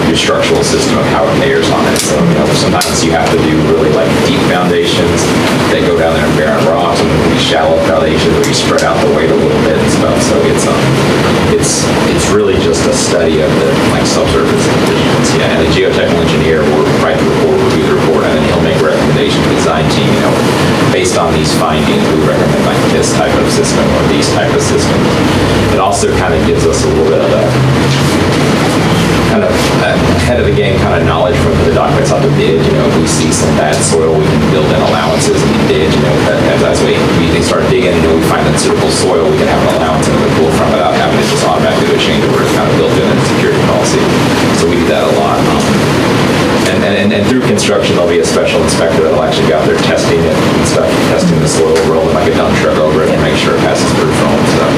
your structural system of how it layers on it. So, sometimes you have to do really deep foundations. They go down there and barren rocks and shallow foundations where you spread out the weight a little bit and stuff. So it's really just a study of the subsurface conditions. Yeah, and the geotechnical engineer will write the report, review the report, and then he'll make recommendations to the design team. Based on these findings, we recommend this type of system or these type of systems. It also kind of gives us a little bit of a ahead of the game kind of knowledge from the documents on the bid. If we see some bad soil, we can build in allowances in the bid. As we start digging, we find unsuitable soil, we can have an allowance in the pool from without having to just automatically do a change over. It's kind of built in a security policy. So we do that a lot. And through construction, there'll be a special inspector that'll actually go out there testing it and stuff, testing the soil, rolling like a dump truck over it and make sure it passes through foam and stuff.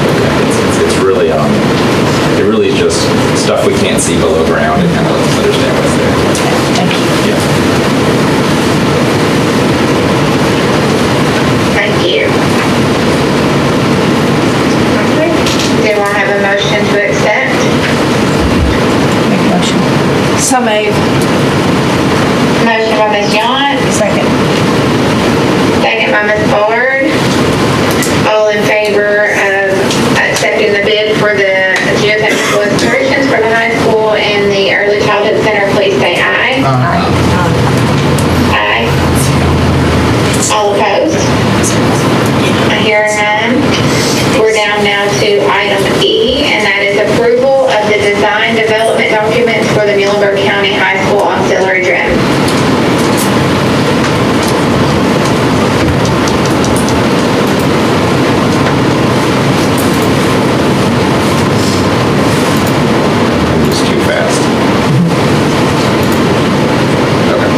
It's really, it really is just stuff we can't see below ground and kind of lets us understand what's there. Thank you. Yeah. Thank you. Okay. Do I have a motion to accept? Make a motion. So made. Motion by Ms. Yount, Second. second by Ms. Bullard. All in favor of accepting the bid for the geotechnical explorations for the high school and the early childhood center, please say aye. Aye. All opposed? I hear none. We're down now to item E, and that is approval of the design development documents for the Muhlenberg County High School auxiliary gym. Just too fast. Okay.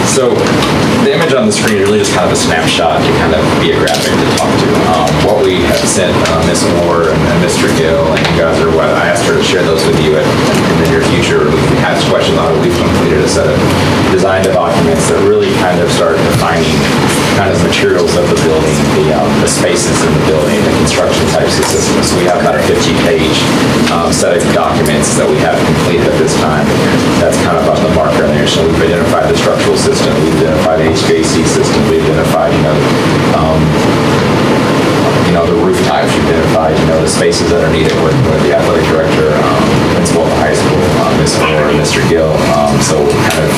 So the image on the screen is really just kind of a snapshot to kind of be a graphic to talk to. What we have sent Ms. Moore and Mr. Gill, and you guys are what I asked her to share those with you in the near future. If we have questions on it, we've completed a set of design documents that really kind of start defining kind of materials of the building, the spaces in the building, the construction types of systems. So we have about a 50-page set of documents that we have completed at this time. That's kind of on the marker in there. So we've identified the structural system, we've identified the HVAC system, we've identified resources that are needed, working with the athletic director, principal at the high school, Ms. Moore and Mr. Gill. So we kind of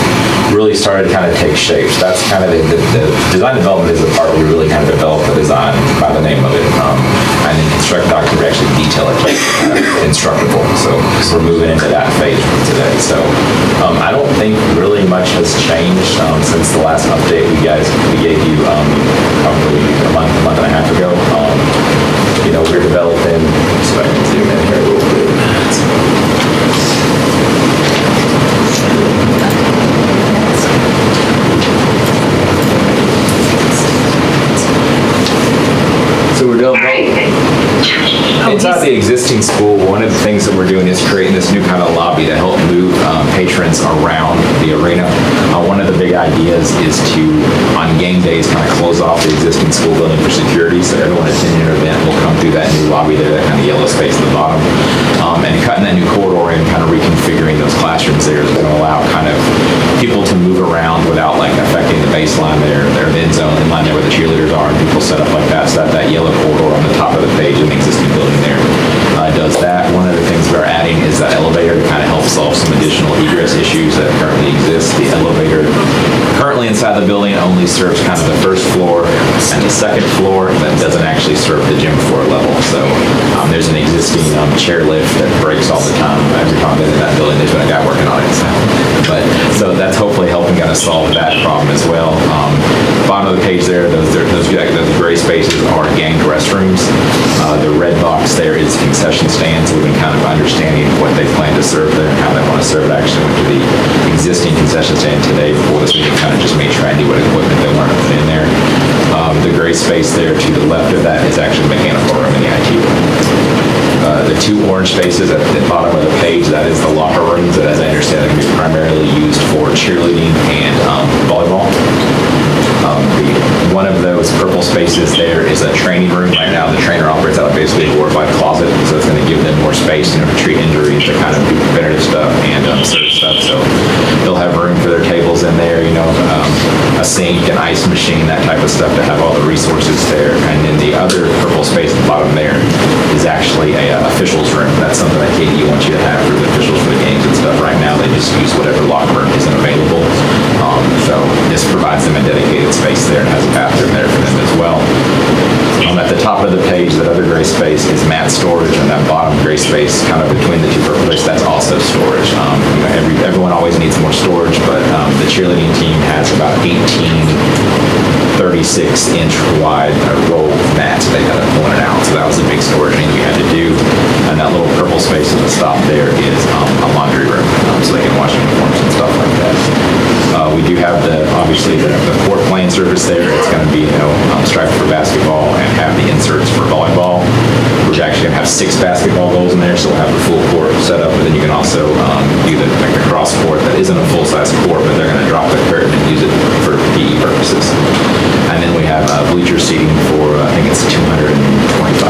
really started to kind of take shape. So that's kind of the design development is the part where we really kind of develop the design by the name of it. And then construct document, we actually detail it instructable. So we're moving into that phase today. So I don't think really much has changed since the last update we gave you probably a month and a half ago. You know, we're developing, so I can zoom in here a little bit. So we're developing. Inside the existing school, one of the things that we're doing is creating this new kind of lobby to help move patrons around the arena. One of the big ideas is to, on game days, kind of close off the existing school building for security, so everyone attending an event will come through that new lobby there, that kind of yellow space at the bottom. And cutting that new corridor in, kind of reconfiguring those classrooms there is going to allow kind of people to move around without like affecting the baseline there, their end zone, in line there where the cheerleaders are, and people set up like that. So that yellow corridor on the top of the page in the existing building there does that. One of the things we're adding is that elevator to kind of help solve some additional egress issues that currently exist. The elevator currently inside the building only serves kind of the first floor and the second floor, but doesn't actually serve the gym floor level. So there's an existing chair lift that breaks all the time. Every time I've been in that building, there's been a guy working on it. So that's hopefully helping kind of solve that problem as well. Bottom of the page there, those gray spaces are ganged restrooms. The red box there is concession stands. We've been kind of understanding what they plan to serve there and how they want to serve it. Actually went to the existing concession stand today before this meeting, kind of just made sure I knew what equipment they wanted to put in there. The gray space there to the left of that is actually the mechanical room in the IT room. The two orange spaces at the bottom of the page, that is the locker rooms that, as I understand, are going to be primarily used for cheerleading and volleyball. One of those purple spaces there is a training room. Right now, the trainer operates out of basically a glorified closet, so it's going to give them more space, to treat injuries, to kind of do preventative stuff and serve stuff. So they'll have room for their tables in there, a sink, an ice machine, that type of stuff, to have all the resources there. And then the other purple space at the bottom there is actually a officials room. That's something that KDU wants you to have for the officials for the games and stuff. Right now, they just use whatever locker room isn't available. So this provides them a dedicated space there and has a bathroom there for them as well. At the top of the page, that other gray space is mat storage, and that bottom gray space, kind of between the two purple spaces, that's also storage. Everyone always needs more storage, but the cheerleading team has about 18 36-inch wide roll mats they got to pull it out. So that was a big storage thing we had to do. And that little purple space at the top there is a laundry room, so they can wash uniforms and stuff like that. We do have obviously the court playing surface there. It's going to be striped for basketball and have the inserts for volleyball. We're actually going to have 6 basketball goals in there, so we'll have the full court set up, and then you can also do the cross court that isn't a full-size court, but they're going to drop the curtain and use it for PE purposes. And then we have bleacher seating for, I think it's 225.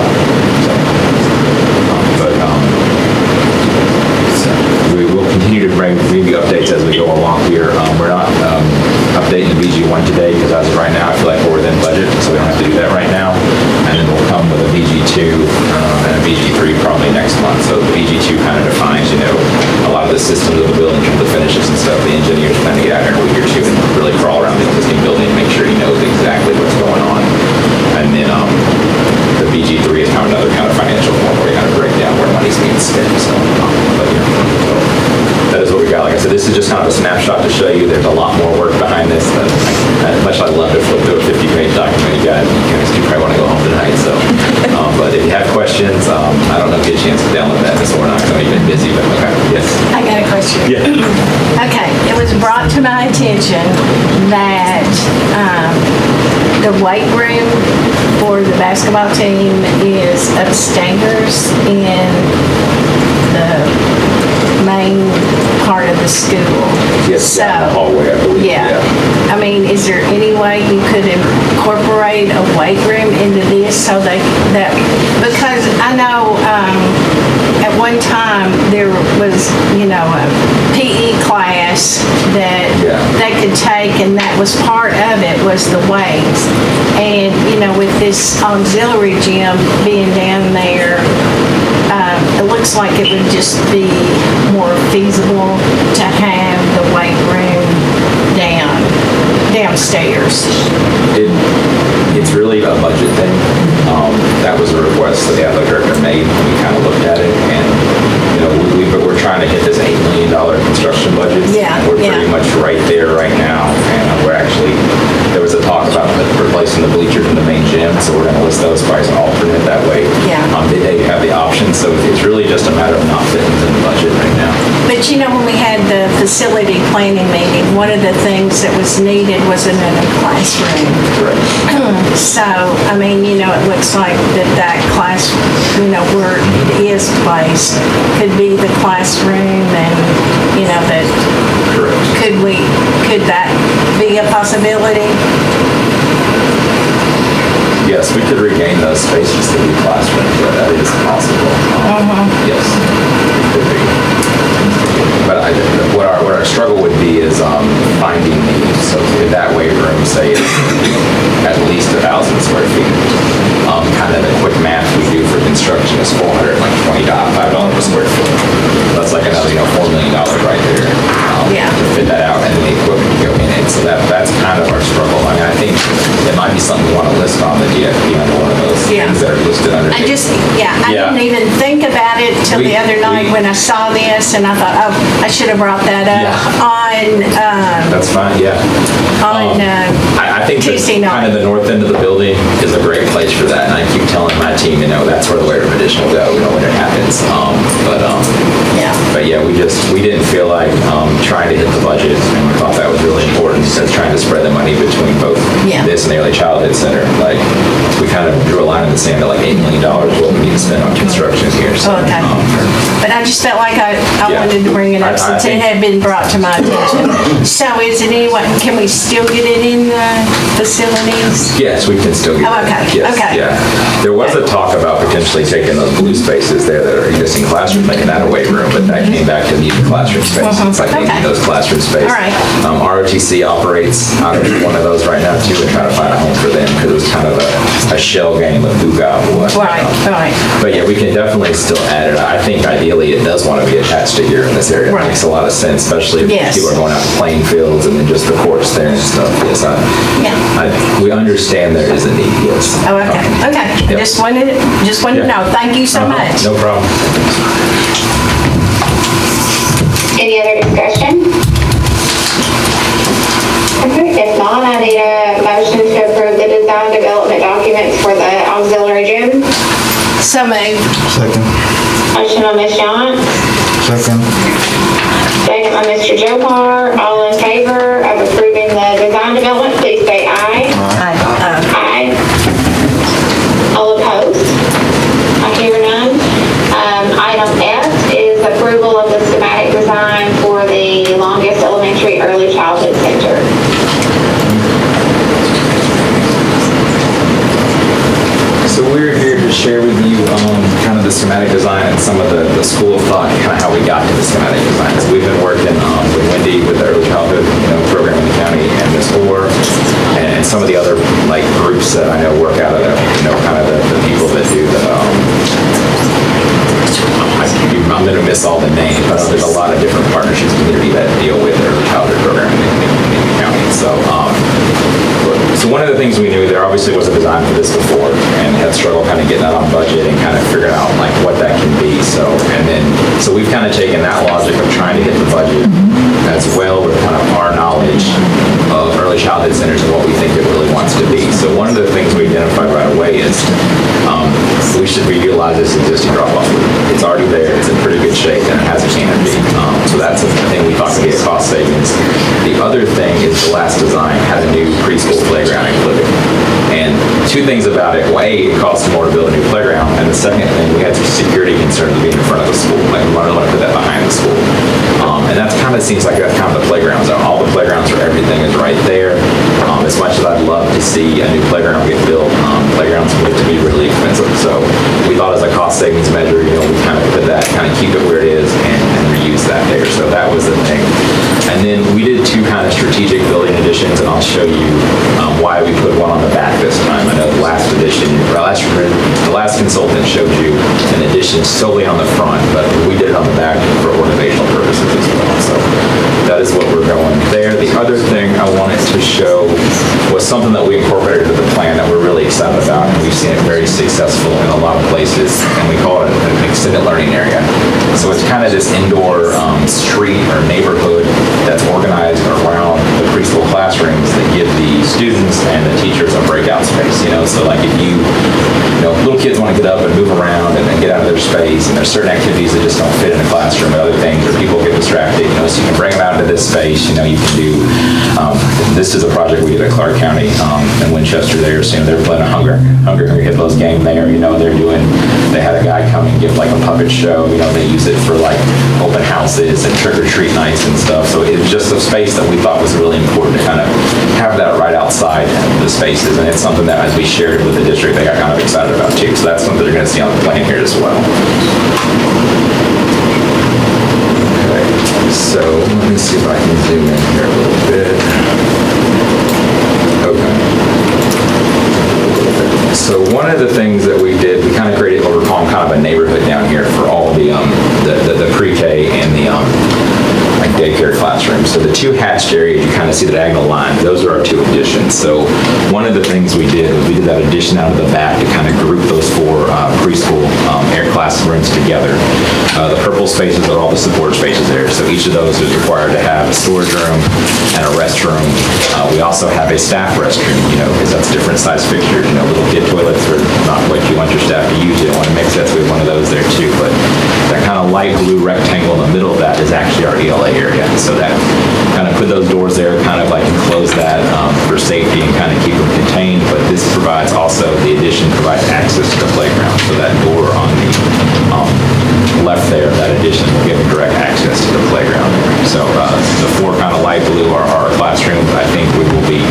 We will continue to bring you updates as we go along here. We're not updating the BG1 today because as of right now, I feel like we're within budget, so we don't have to do that right now. And then we'll come with a BG2 and a BG3 probably next month. So the BG2 kind of defines, a lot of the systems of the building, the finishes and stuff. The engineers plan to get out here in a week or two and really crawl around the existing building and make sure he knows exactly what's going on. And then the BG3 is kind of another kind of financial form where you kind of break down where money's being spent. So that is what we got. Like I said, this is just kind of a snapshot to show you there's a lot more work behind this. As much as I'd love to flip through a 50-page document, you guys do probably want to go home tonight. So, but if you have questions, I don't know if you get a chance to download that this morning. I know you've been busy, but okay. Yes. I got a question. Yeah. Okay, it was brought to my attention that the weight room for the basketball team is upstairs in the main part of the school. Yes, down the hallway, I believe. Yeah. I mean, is there any way you could incorporate a weight room into this so that because I know at one time there was, a PE class that they could take, and that was part of it was the weights. And, with this auxiliary gym being down there, looks like it would just be more feasible to have the weight room downstairs. It's really a budget thing. That was a request that the athletic director made. We kind of looked at it, and we're trying to hit this $8 million construction budget. Yeah, We're yeah. pretty much right there right now, and there was a talk about replacing the bleachers in the main gym, so we're going to list those by as an alternate that way. Yeah. They have the option, so it's really just a matter of not fitting in the budget right now. But when we had the facility planning meeting, one of the things that was needed was another classroom. Correct. So, it looks like that class, where it is placed, could be the classroom and, that, Correct. could that be a possibility? Yes, we could regain those spaces to be classrooms, but that is possible. Yes, it could be. But what our struggle would be is finding so if that weight room, say, is at least 1,000 square feet. Kind of the quick math we do for construction is $425 a square foot. That's like another $4 million right there. To fit that out and the equipment to go in it. So that's kind of our struggle. I think it might be something we want to list on the DFP under one of those things that are listed under. I didn't even think about it till the other night when I saw this, and I thought, oh, I should have brought that up on. That's fine. Yeah. I think Tuesday kind of the north end of the building is a great place for that, and I keep telling my team, that's where the weight room addition will go. When it happens. But yeah, we didn't feel like trying to hit the budget, and we thought that was really important since trying to spread the money between both this and the Early Childhood Center. We kind of drew a line in the sand at $8 million what we need to spend on construction here. So, okay. But I just felt like I wanted to bring it up since it had been brought to my attention. So is it can we still get it in the facilities? Yes, we can still get it. Okay. Yes, Okay. Yeah. There was a talk about potentially taking those blue spaces there that are existing classrooms, making that a weight room, but that came back to need the classroom space. It's like they need those classroom space. All right. ROTC operates out of one of those right now too, and trying to find a home for them because it was kind of a shell game of Buga. Right. But yeah, we can definitely still add it. I think ideally it does want to be attached to here in this area. It makes a lot of sense, especially if people are going out to playing fields and then just the courts there and stuff. Yes, we understand there is a need. Yes. Oh, okay. Yep. Just wanted to know. Thank you so much. No problem. Any other discussion? Okay, if not, I need a motion to approve the design development documents for the auxiliary gym. So moved. Second. Motion by Ms. Yance, Second. second by Mr. Johar. All in favor of approving the design development, please say aye. Aye. All opposed? I hear none. Item F is approval of the schematic design for the Longest Elementary Early Childhood Center. So we're here to share with you kind of the schematic design and some of the school of thought, kind of how we got to the schematic design. So we've been working with Wendy with the early childhood program in the county and Ms. Orr and some of the other groups that I know work out of kind of the people that do the I'm going to miss all the names, but there's a lot of different partnerships community that deal with the early childhood program in the county. So one of the things we knew, there obviously was a design for this before and had struggled kind of getting that on budget and kind of figuring out what that can be. So we've kind of taken that logic of trying to hit the budget as well with kind of our knowledge of early childhood centers and what we think it really wants to be. So one of the things we identified right away is we should reutilize this existing drop-off loop. It's already there, it's in pretty good shape, and it has a canopy. So that's a thing we thought could be a cost savings. The other thing is the last design had a new preschool playground included. And two things about it. Well, A, it costs more to build a new playground, and the second thing, we had some security concerns being in front of the school. We wanted to put that behind the school. And that kind of seems like that's kind of the playground zone. All the playgrounds are, everything is right there. As much as I'd love to see a new playground get built, playgrounds get to be really expensive. So we thought as a cost savings measure, we kind of put that, kind of keep it where it is and reuse that there. So that was the thing. And then we did two kind of strategic building additions, and I'll show you why we put one on the back this time. I know the last edition, the last consultant showed you an addition addition solely on the front, but we did it on the back for organizational purposes as well. So that is what we're going there. The other thing I wanted to show was something that we incorporated into the plan that we're really excited about, and we've seen it very successful in a lot of places, and we call it an extended learning area. So it's kind of this indoor street or neighborhood that's organized around the preschool classrooms that give the students and the teachers a breakout space, you know? So like if you know, little kids want to get up and move around and get out of their space, and there's certain activities that just don't fit in a classroom, and other things, or people get distracted, you know, so you can bring them out into this space, you know, you can do, this is a project we did at Clark County in Winchester there, so you know, they're playing a Hungry Hippos game there, you know, they had a guy come and give like a puppet show, you know, they use it for like open houses and trick-or-treat nights and stuff, so it was just a space that we thought was really important to kind of have that right outside the spaces, and it's something that as we shared it with the district, they got kind of excited about too, so that's something they're going to see on the plan here as well. Okay, so let me see if I can zoom in here a little bit. Okay. So one of the things that we did, we kind of created what we're calling kind of a neighborhood down here for all the pre-K and the like daycare classrooms. So the two hatched areas, you kind of see the diagonal line, those are our two additions. So one of the things we did was we did that addition out of the back to kind of group those four preschool air classrooms together. The purple spaces are all the support spaces there. So each of those is required to have a storage room and a restroom. We also have a staff restroom, you know, because that's different size fixtures. You know, little kid toilets are not what you want your staff to use. You don't want to mix that, so we have one of those there too. But that kind of light blue rectangle in the middle of that is actually our ELA area. So that kind of put those doors there, kind of like enclose that for safety and kind of keep them contained. But this provides also, the addition provides access to the playground. So that door on the left there, that addition will give direct access to the playground there. So the four kind of light blue are our classrooms. I think we will be,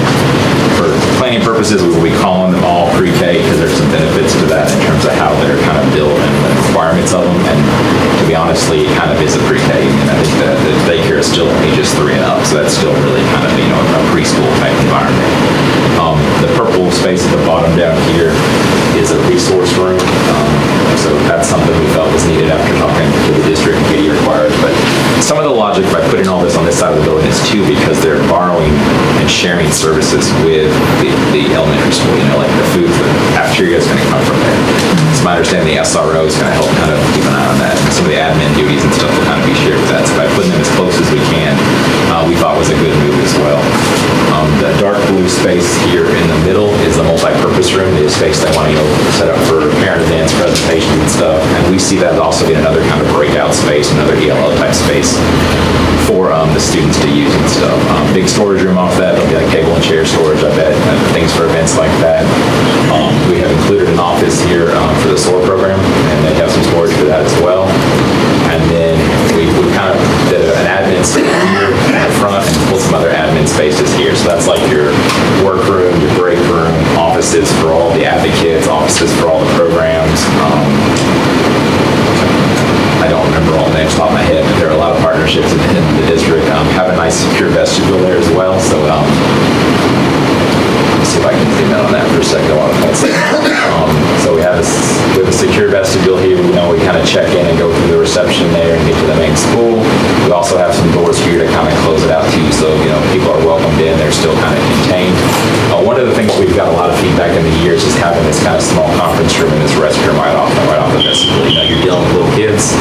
for planning purposes, we will be calling them all pre-K because there's some benefits to that in terms of how they're kind of built and the requirements of them. And to be honestly, it kind of is a pre-K. I mean, I think the daycare is still ages 3 and up, so that's still really kind of, you know, a preschool type environment. The purple space at the bottom down here is a resource room. So that's something we felt was needed after talking to the district and PD requires. But some of the logic by putting all this on this side of the building is too because they're borrowing and sharing services with the elementary school. You know, like the food, the cafeteria is going to come from there. It's my understanding the SRO is going to help kind of keep an eye on that. And some of the admin duties and stuff will kind of be shared with that. So by putting them as close as we can, we thought was a good move as well. The dark blue space here in the middle is a multi-purpose room. It is space they want to, you know, set up for parent events, presentations and stuff. And we see that as also being another kind of breakout space, another ELO type space for the students to use and stuff. Big storage room off that. There'll be like table and chair storage, I bet, things for events like that. We have included an office here for the SOAR program, and they have some storage for that as well. And then we kind of did an admin space here in the front and pulled some other admin spaces here. So that's like your workroom, your break room, offices for all the advocates, offices for all the programs. I don't remember all the names off my head, but there are a lot of partnerships in the district. Have a nice secure vestibule there as well. So let's see if I can zoom in on that for a second. So we have a secure vestibule here. You know, we kind of check in and go through the reception there and get to the main school. We also have some doors here to kind of close it out too. So, you know, people are welcomed in. They're still kind of contained. One of the things we've got a lot of feedback in the years is having this kind of small conference room and this restroom right off the vestibule. You know, you're dealing with little kids.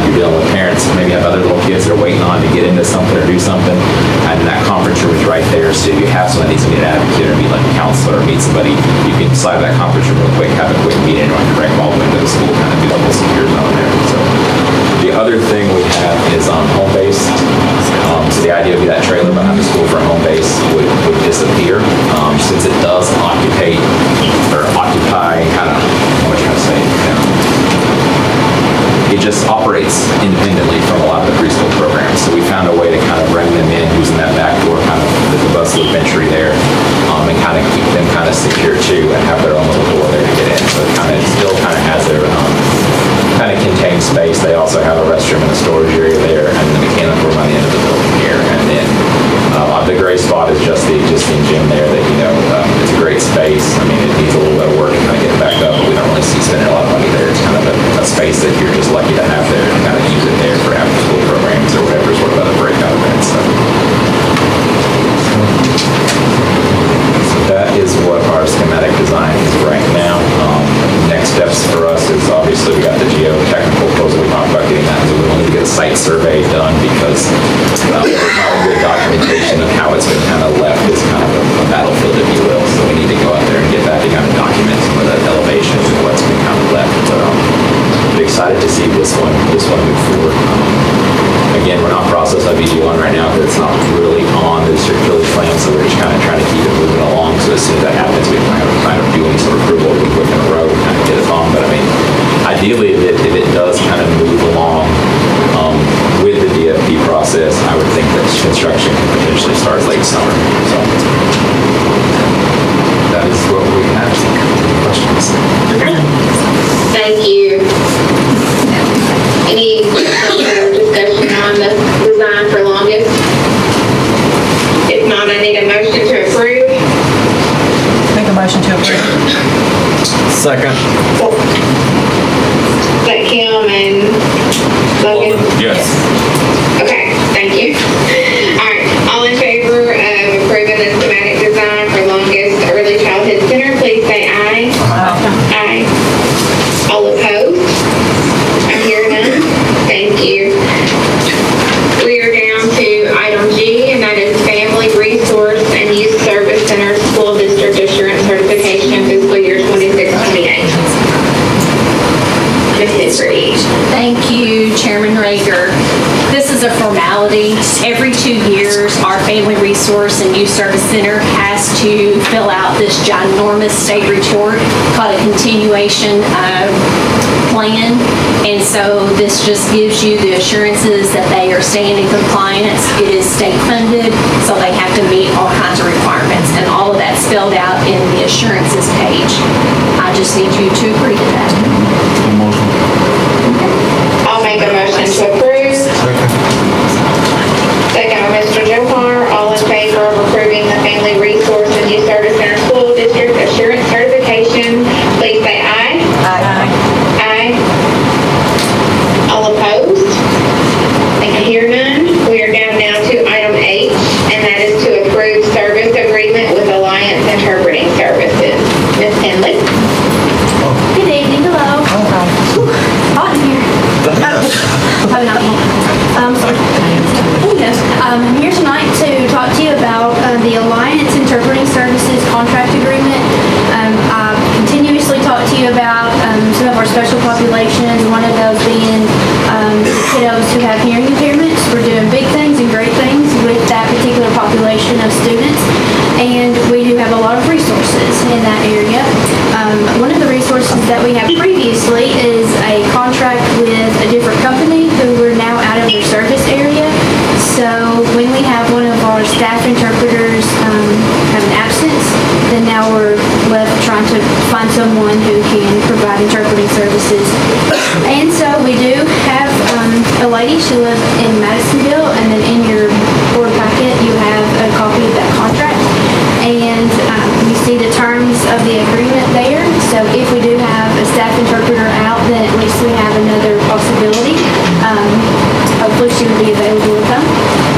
You're dealing with parents. Maybe have other little kids that are waiting on to get into something or do something. And that conference room is right there. So if you have someone that needs to meet an advocate or meet like a counselor or meet somebody, you can slide that conference room real quick, have a quick meeting, or you can bring them all the way to the school, kind of do the whole secure zone there. So the other thing we have is home base. So the idea would be that trailer behind the school for a home base would disappear since it does occupy kind of, what am I trying to say? It just operates independently from a lot of the preschool programs. So we found a way to kind of bring them in using that back door, kind of the bus loop entry there, and kind of keep them kind of secure too and have their own little door there to get in. So it kind of still kind of has their kind of contained space. They also have a restroom and a storage area there and the mechanical room on the end of the building here. And then the gray spot is just the existing gym there that, you know, it's a great space. I mean, it needs a little bit of work to kind of get it back up, but we don't really see spending a lot of money there. It's kind of a space space that you're just lucky to have there and kind of use it there for after-school programs or whatever sort of other breakout events. So that is what our schematic design is right now. Next steps for us is obviously we got the geotechnical proposal. We talked about getting that. So we wanted to get a site survey done because there's not a good documentation of how it's been kind of left as kind of a battlefield, if you will. So we need to go out there and get that to kind of document some of the elevations and what's been kind of left. I'm excited to see this one move forward. Again, we're not process of ED1 right now because it's not really on the district village plan, so we're just kind of trying to keep it moving along. So as soon as that happens, we can kind of do any sort of approval really quick in a row and kind of get it on. But I mean, ideally, if it does kind of move along with the DFP process, I would think that construction can potentially start late summer. So that is what we have. Questions? Thank you. Any discussion on the design for longest? If not, I need a motion to approve. Make a motion to approve. Second. Is that Kim and Logan? Yes. Okay, thank you. All right, all in favor of approving the schematic design for longest early childhood center, please say aye. Aye. All opposed? I hear none. Thank you. We are down to item G, and that is Family Resource and Youth Service Center School District Assurance Certification fiscal year 26-28. Ms. Reed. Thank you, Chairman Rager. This is a formality. Every 2 years, our Family Resource and Youth Service Center has to fill out this ginormous state report called a continuation plan. And so this just gives you the assurances that they are staying in compliance. It is state funded, so they have to meet all kinds of requirements. And all of that's spelled out in the assurances page. I just need you to agree to that. I'll make a motion to approve. Second by Mr. Johar. All in favor of approving the Family Resource and Youth Service Center School District Assurance Certification, please say aye. Aye. Aye. All opposed? I hear none. We are down now to item H, and that is to approve service agreement with Alliance Interpreting Services. Ms. Henley? Good evening, hello. Hot in here. Probably not hot. Sorry. Yes. I'm here tonight to talk to you about the Alliance Interpreting Services contract agreement. I continuously talk to you about some of our special populations, one of those being the kiddos who have hearing impairments. We're doing big things and great things with that particular population of students, and we do have a lot of resources in that area. One of the resources that we have previously is a contract with a different company who we're now out of their service area. So when we have one of our staff interpreters have an absence, then now we're left trying to find someone who can provide interpreting services. And so we do have a lady, she lives in Madisonville, and then in your board packet you have a copy of that contract. And you see the terms of the agreement there. So if we do have a staff interpreter out, then at least we have another possibility. Hopefully she would be available to come.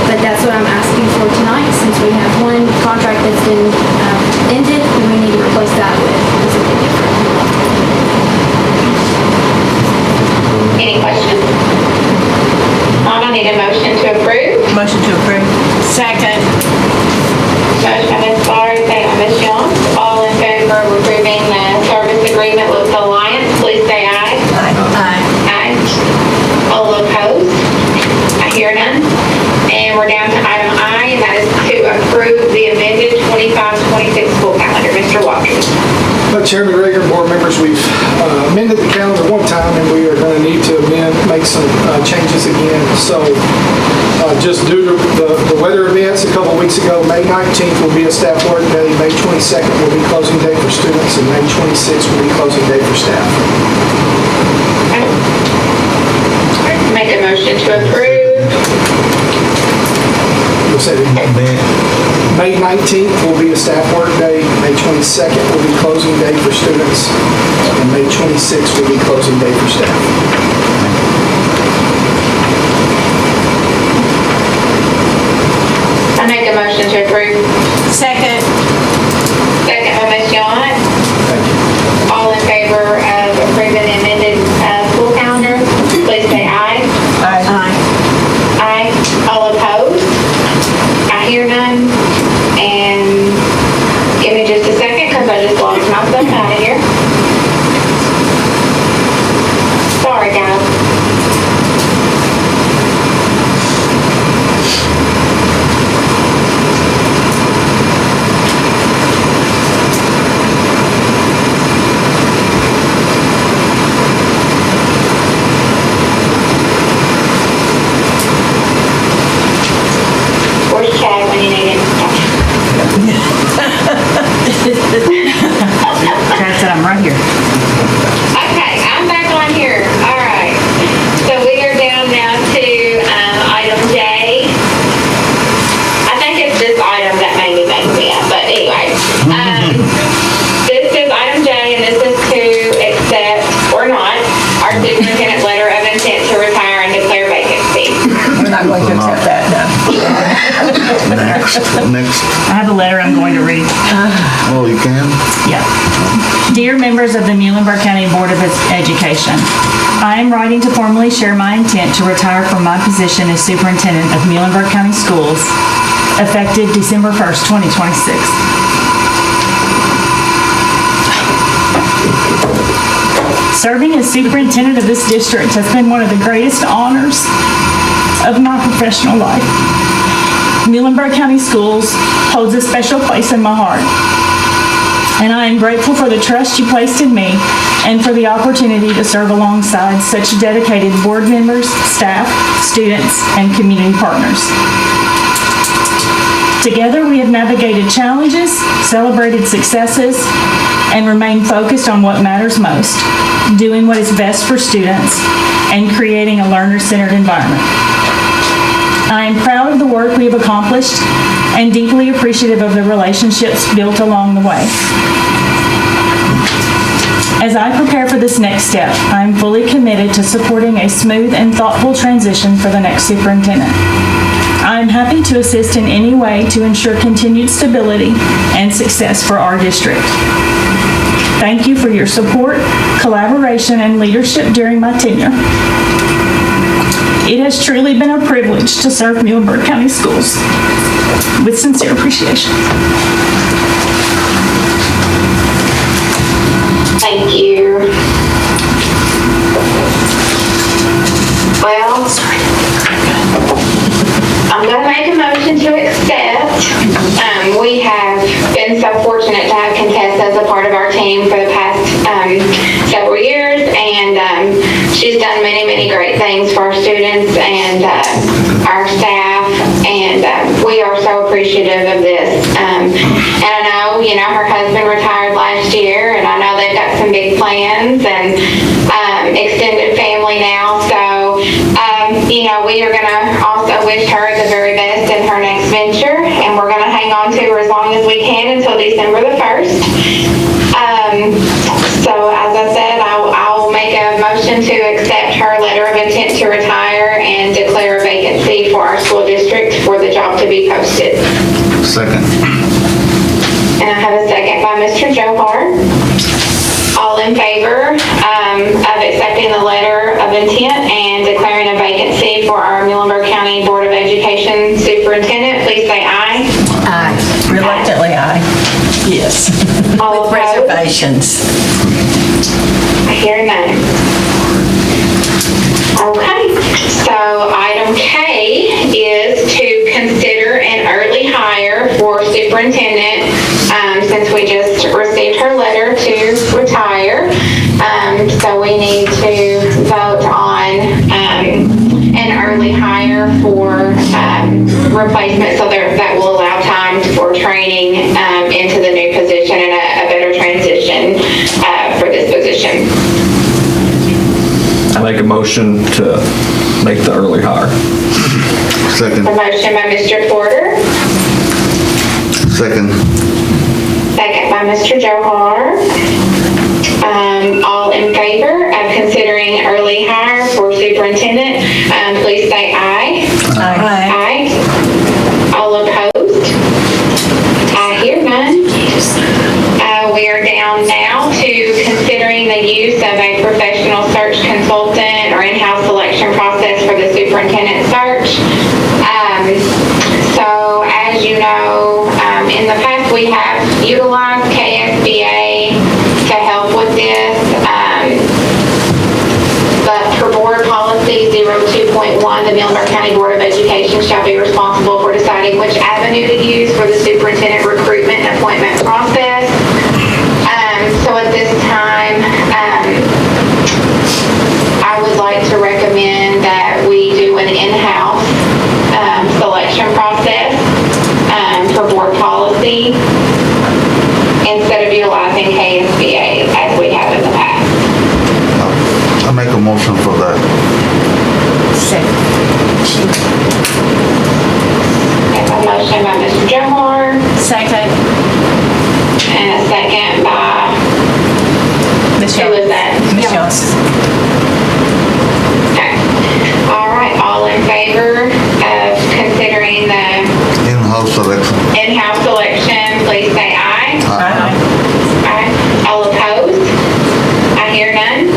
But that's what I'm asking for tonight, since we have one contract that's been ended, and we need to replace that with something different. Any questions? I need a motion to approve. Motion to approve. Second. Motion by Ms. Barr, second by Ms. Jones. All in favor of approving the service agreement with Alliance, please say aye. Aye. Aye. All opposed? I hear none. And we're down to item I, and that is to approve the amended 25-26 school calendar. Mr. Watkins. Chairman Rager, board members, we've amended the calendar one time, and we are going to need to make some changes again. So just due to the weather events a couple weeks ago, May 19th will be a staff work day, May 22nd will be closing day for students, and May 26th will be closing day for staff. Make a motion to approve. You'll say May 19th will be a staff work day, May 22nd will be closing closing day for students, and May 26th will be closing day for staff. I make a motion to approve. Second. Second by Ms. Yount. All in favor of approving the amended school calendar, please say aye. Aye. Aye. All opposed? I hear none. And give me just a second because I just lost myself out of here. Sorry, guys. Where's Chad when you need him? Chad said I'm right here. Okay, I'm back on here. All right. So we are down now to item J. I think it's this item that made me up, but anyway. This is item J, and this is to accept or not our superintendent letter of intent to retire and declare vacancy. We're not going to accept that, no. Next. I have a letter I'm going to read. Oh, you can? Yeah. Dear members of the Muhlenberg County Board of Education, I am writing to formally share my intent to retire from my position as superintendent of Muhlenberg County Schools, effective December 1st, 2026. Serving as superintendent of this district has been one of the greatest honors of my professional life. Muhlenberg County Schools holds a special place in my heart, and I am grateful for the trust you placed in me and for the opportunity to serve alongside such dedicated board members, staff, students, and community partners. Together, we have navigated challenges, celebrated successes, and remained focused on what matters most, doing what is best for students, and creating a learner-centered environment. I am proud of the work we have accomplished and deeply appreciative of the relationships built along the way. As I prepare for this next step, I am fully committed to supporting a smooth and thoughtful transition for the next superintendent. I am happy to assist in any way to ensure continued stability and success for our district. Thank you for your support, collaboration, and leadership during my tenure. It has truly been a privilege to serve Muhlenberg County Schools. With sincere appreciation. Thank you. Well, I'm going to make a motion to accept. We have been so fortunate to have Contessa as a part of our team for the past several years, and she's done many, many great things for our students and our staff, and we are so appreciative of this. And I know, her husband retired last year, and I know they've got some big plans and extended family now, so we are going to also wish her the very best in her next venture, and we're going to hang on to her as long as we can until December the 1st. So as I said, I'll make a motion to accept her letter of intent to retire and declare a vacancy for our school district for the job to be posted. Second. And I have a second by Mr. Johar. All in favor of accepting the letter of intent and declaring a vacancy for our Muhlenberg County Board of Education superintendent, please say aye. Aye. Reluctantly aye. Yes. All With opposed? reservations. I hear none. Okay, so item K is to consider an early hire for superintendent, since we just received her letter to retire. So we need to vote on an early hire for replacement, so that will allow time for training into the new position and a better transition for this position. I make a motion to make the early hire. Second. A motion by Mr. Porter, Second. second by Mr. Johar. to considering the use of a professional search consultant or in-house selection process for the superintendent search. So as you know, in the past we have utilized KSBA to help with this. But for board policy 02.1, the Muhlenberg County Board of Education shall be responsible for deciding which avenue to use for the superintendent recruitment and appointment process. So at this time, I would like to recommend that we do an in-house selection process for board policy instead of utilizing KSBA as we have in the past. I make a motion for that. A motion by Mr. Johar. Second. And a second by, who was that? Ms. Johnson. Okay. All right, all in favor of considering the In-house selection. in-house selection, please say aye. Aye. Aye. All opposed? I hear none.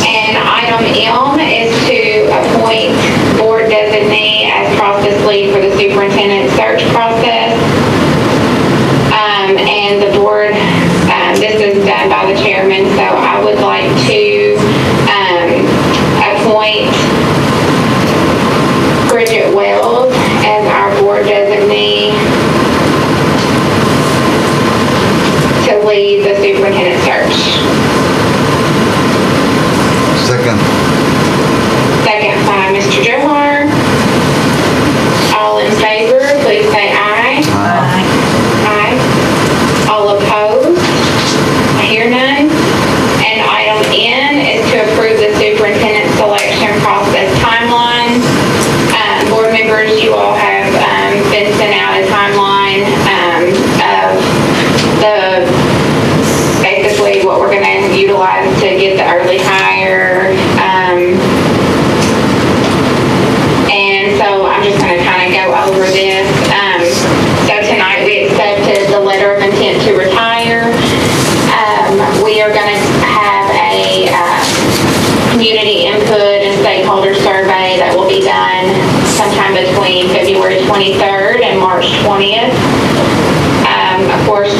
And item M is to appoint board designee as process lead for the superintendent search process. And the board, this is done by the chairman, so I would like to appoint Bridget Wells as our board designee to lead the superintendent search. Second. Second by Mr. Johar. All in favor, please say aye. Aye. Aye. All opposed? I hear none. And item N is to approve the superintendent selection process timeline. Board members, you all have been sent out a timeline of basically what we're going to utilize to get the early hire. And so I'm just going to kind of go over this. So tonight we accepted the letter of intent to retire. We are going to have a community input and stakeholder survey that will be done sometime between February 23rd and March 20th. Of course,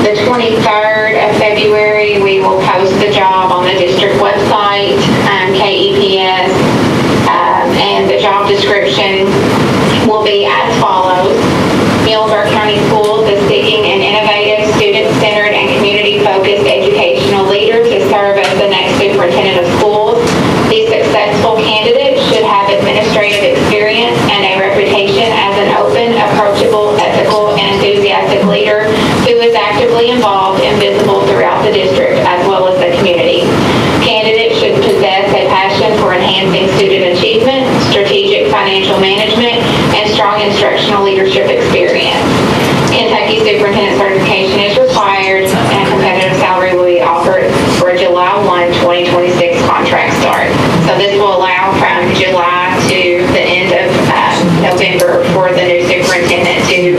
the 23rd of February, we will post the job on the district website, KEPS, and the job description will be as follows. Muhlenberg County Schools is seeking an innovative, student-centered, and community-focused educational leader to serve as the next superintendent of schools. The successful candidate should have administrative experience and a reputation as an open, approachable, ethical, and enthusiastic leader who is actively involved and visible throughout the district as well as the community. Candidates should possess a passion for enhancing student achievement, strategic financial management, and strong instructional leadership experience. Kentucky superintendent certification is required, and a competitive salary will be offered for a July 1, 2026 contract start. So this will allow from July to the end of November for the new superintendent to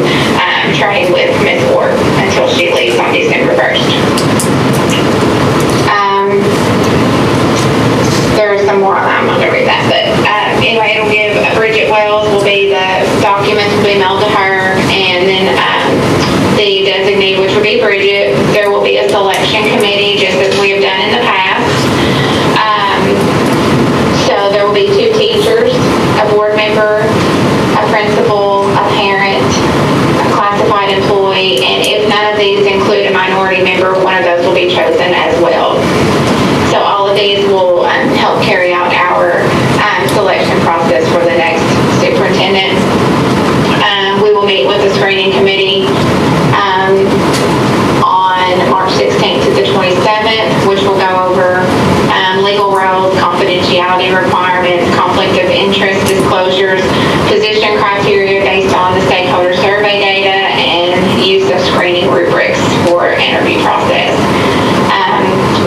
train with Ms. Ward until she leaves on December 1st. There's some more on that, I'm not going to read that, but anyway, it'll give Bridget Wells will be the documents will be mailed to her, and then the designee, which will be Bridget, there will be a selection committee just as we have done in the past. So there will be 2 teachers, a board member, a principal, a parent, a classified employee, and if none of these include a minority member, one of those will be chosen as well. So all of these will help carry out our selection process for the next superintendent. We will meet with the screening committee on March 16th to the 27th, which will go over legal roles, confidentiality requirements, conflict of interest disclosures, position criteria based on the stakeholder survey data, and use of screening rubrics for interview process.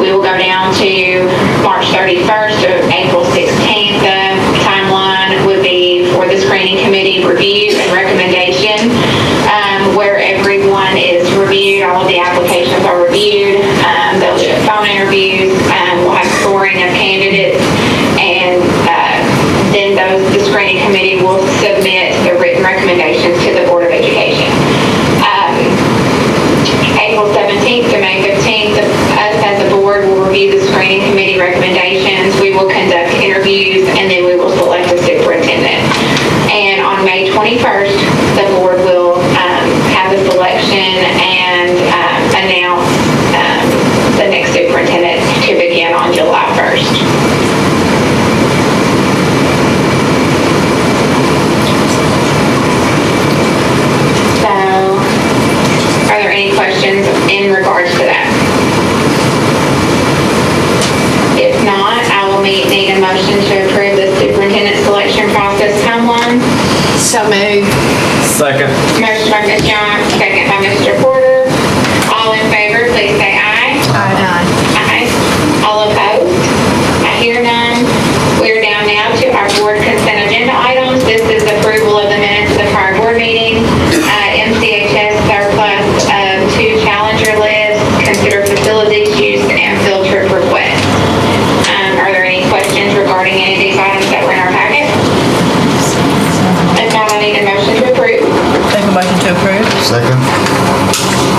We will go down to March 31st to April 16th. The timeline would be for the screening committee review and recommendation, where everyone is reviewed, all of the applications are reviewed. phone interviews. We'll have scoring of candidates, and then the screening committee will submit the written recommendations to the Board of Education. April 17th to May 15th, us as a board will review the screening committee recommendations. We will conduct interviews, and then we will select a superintendent. And on May 21st, the board will have the selection and announce the next superintendent to begin on July 1st. So, are there any questions in regards to that? If not, I will need a motion to approve the superintendent selection process timeline. So moved. Second. Motion by Ms. Jones, second by Mr. Porter. All in favor, please say aye. Aye. Aye. All opposed? I hear none. We are down now to our board consent agenda items. This is approval of the minutes of the prior board meeting. MCHS surplus of 2 Challenger lists, consider facilities use and field trip requests. Are there any questions regarding any of these items that were in our packet? If not, I need a motion to approve. Make a motion to approve. Second.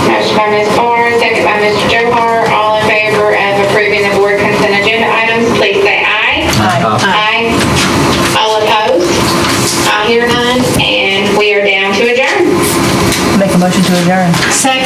Motion by Ms. Barr, second by Mr. Johar. All in favor of approving the board consent agenda items, please say aye. Aye. All opposed? I hear none, and we are down to adjourn. Make a motion to adjourn. Second.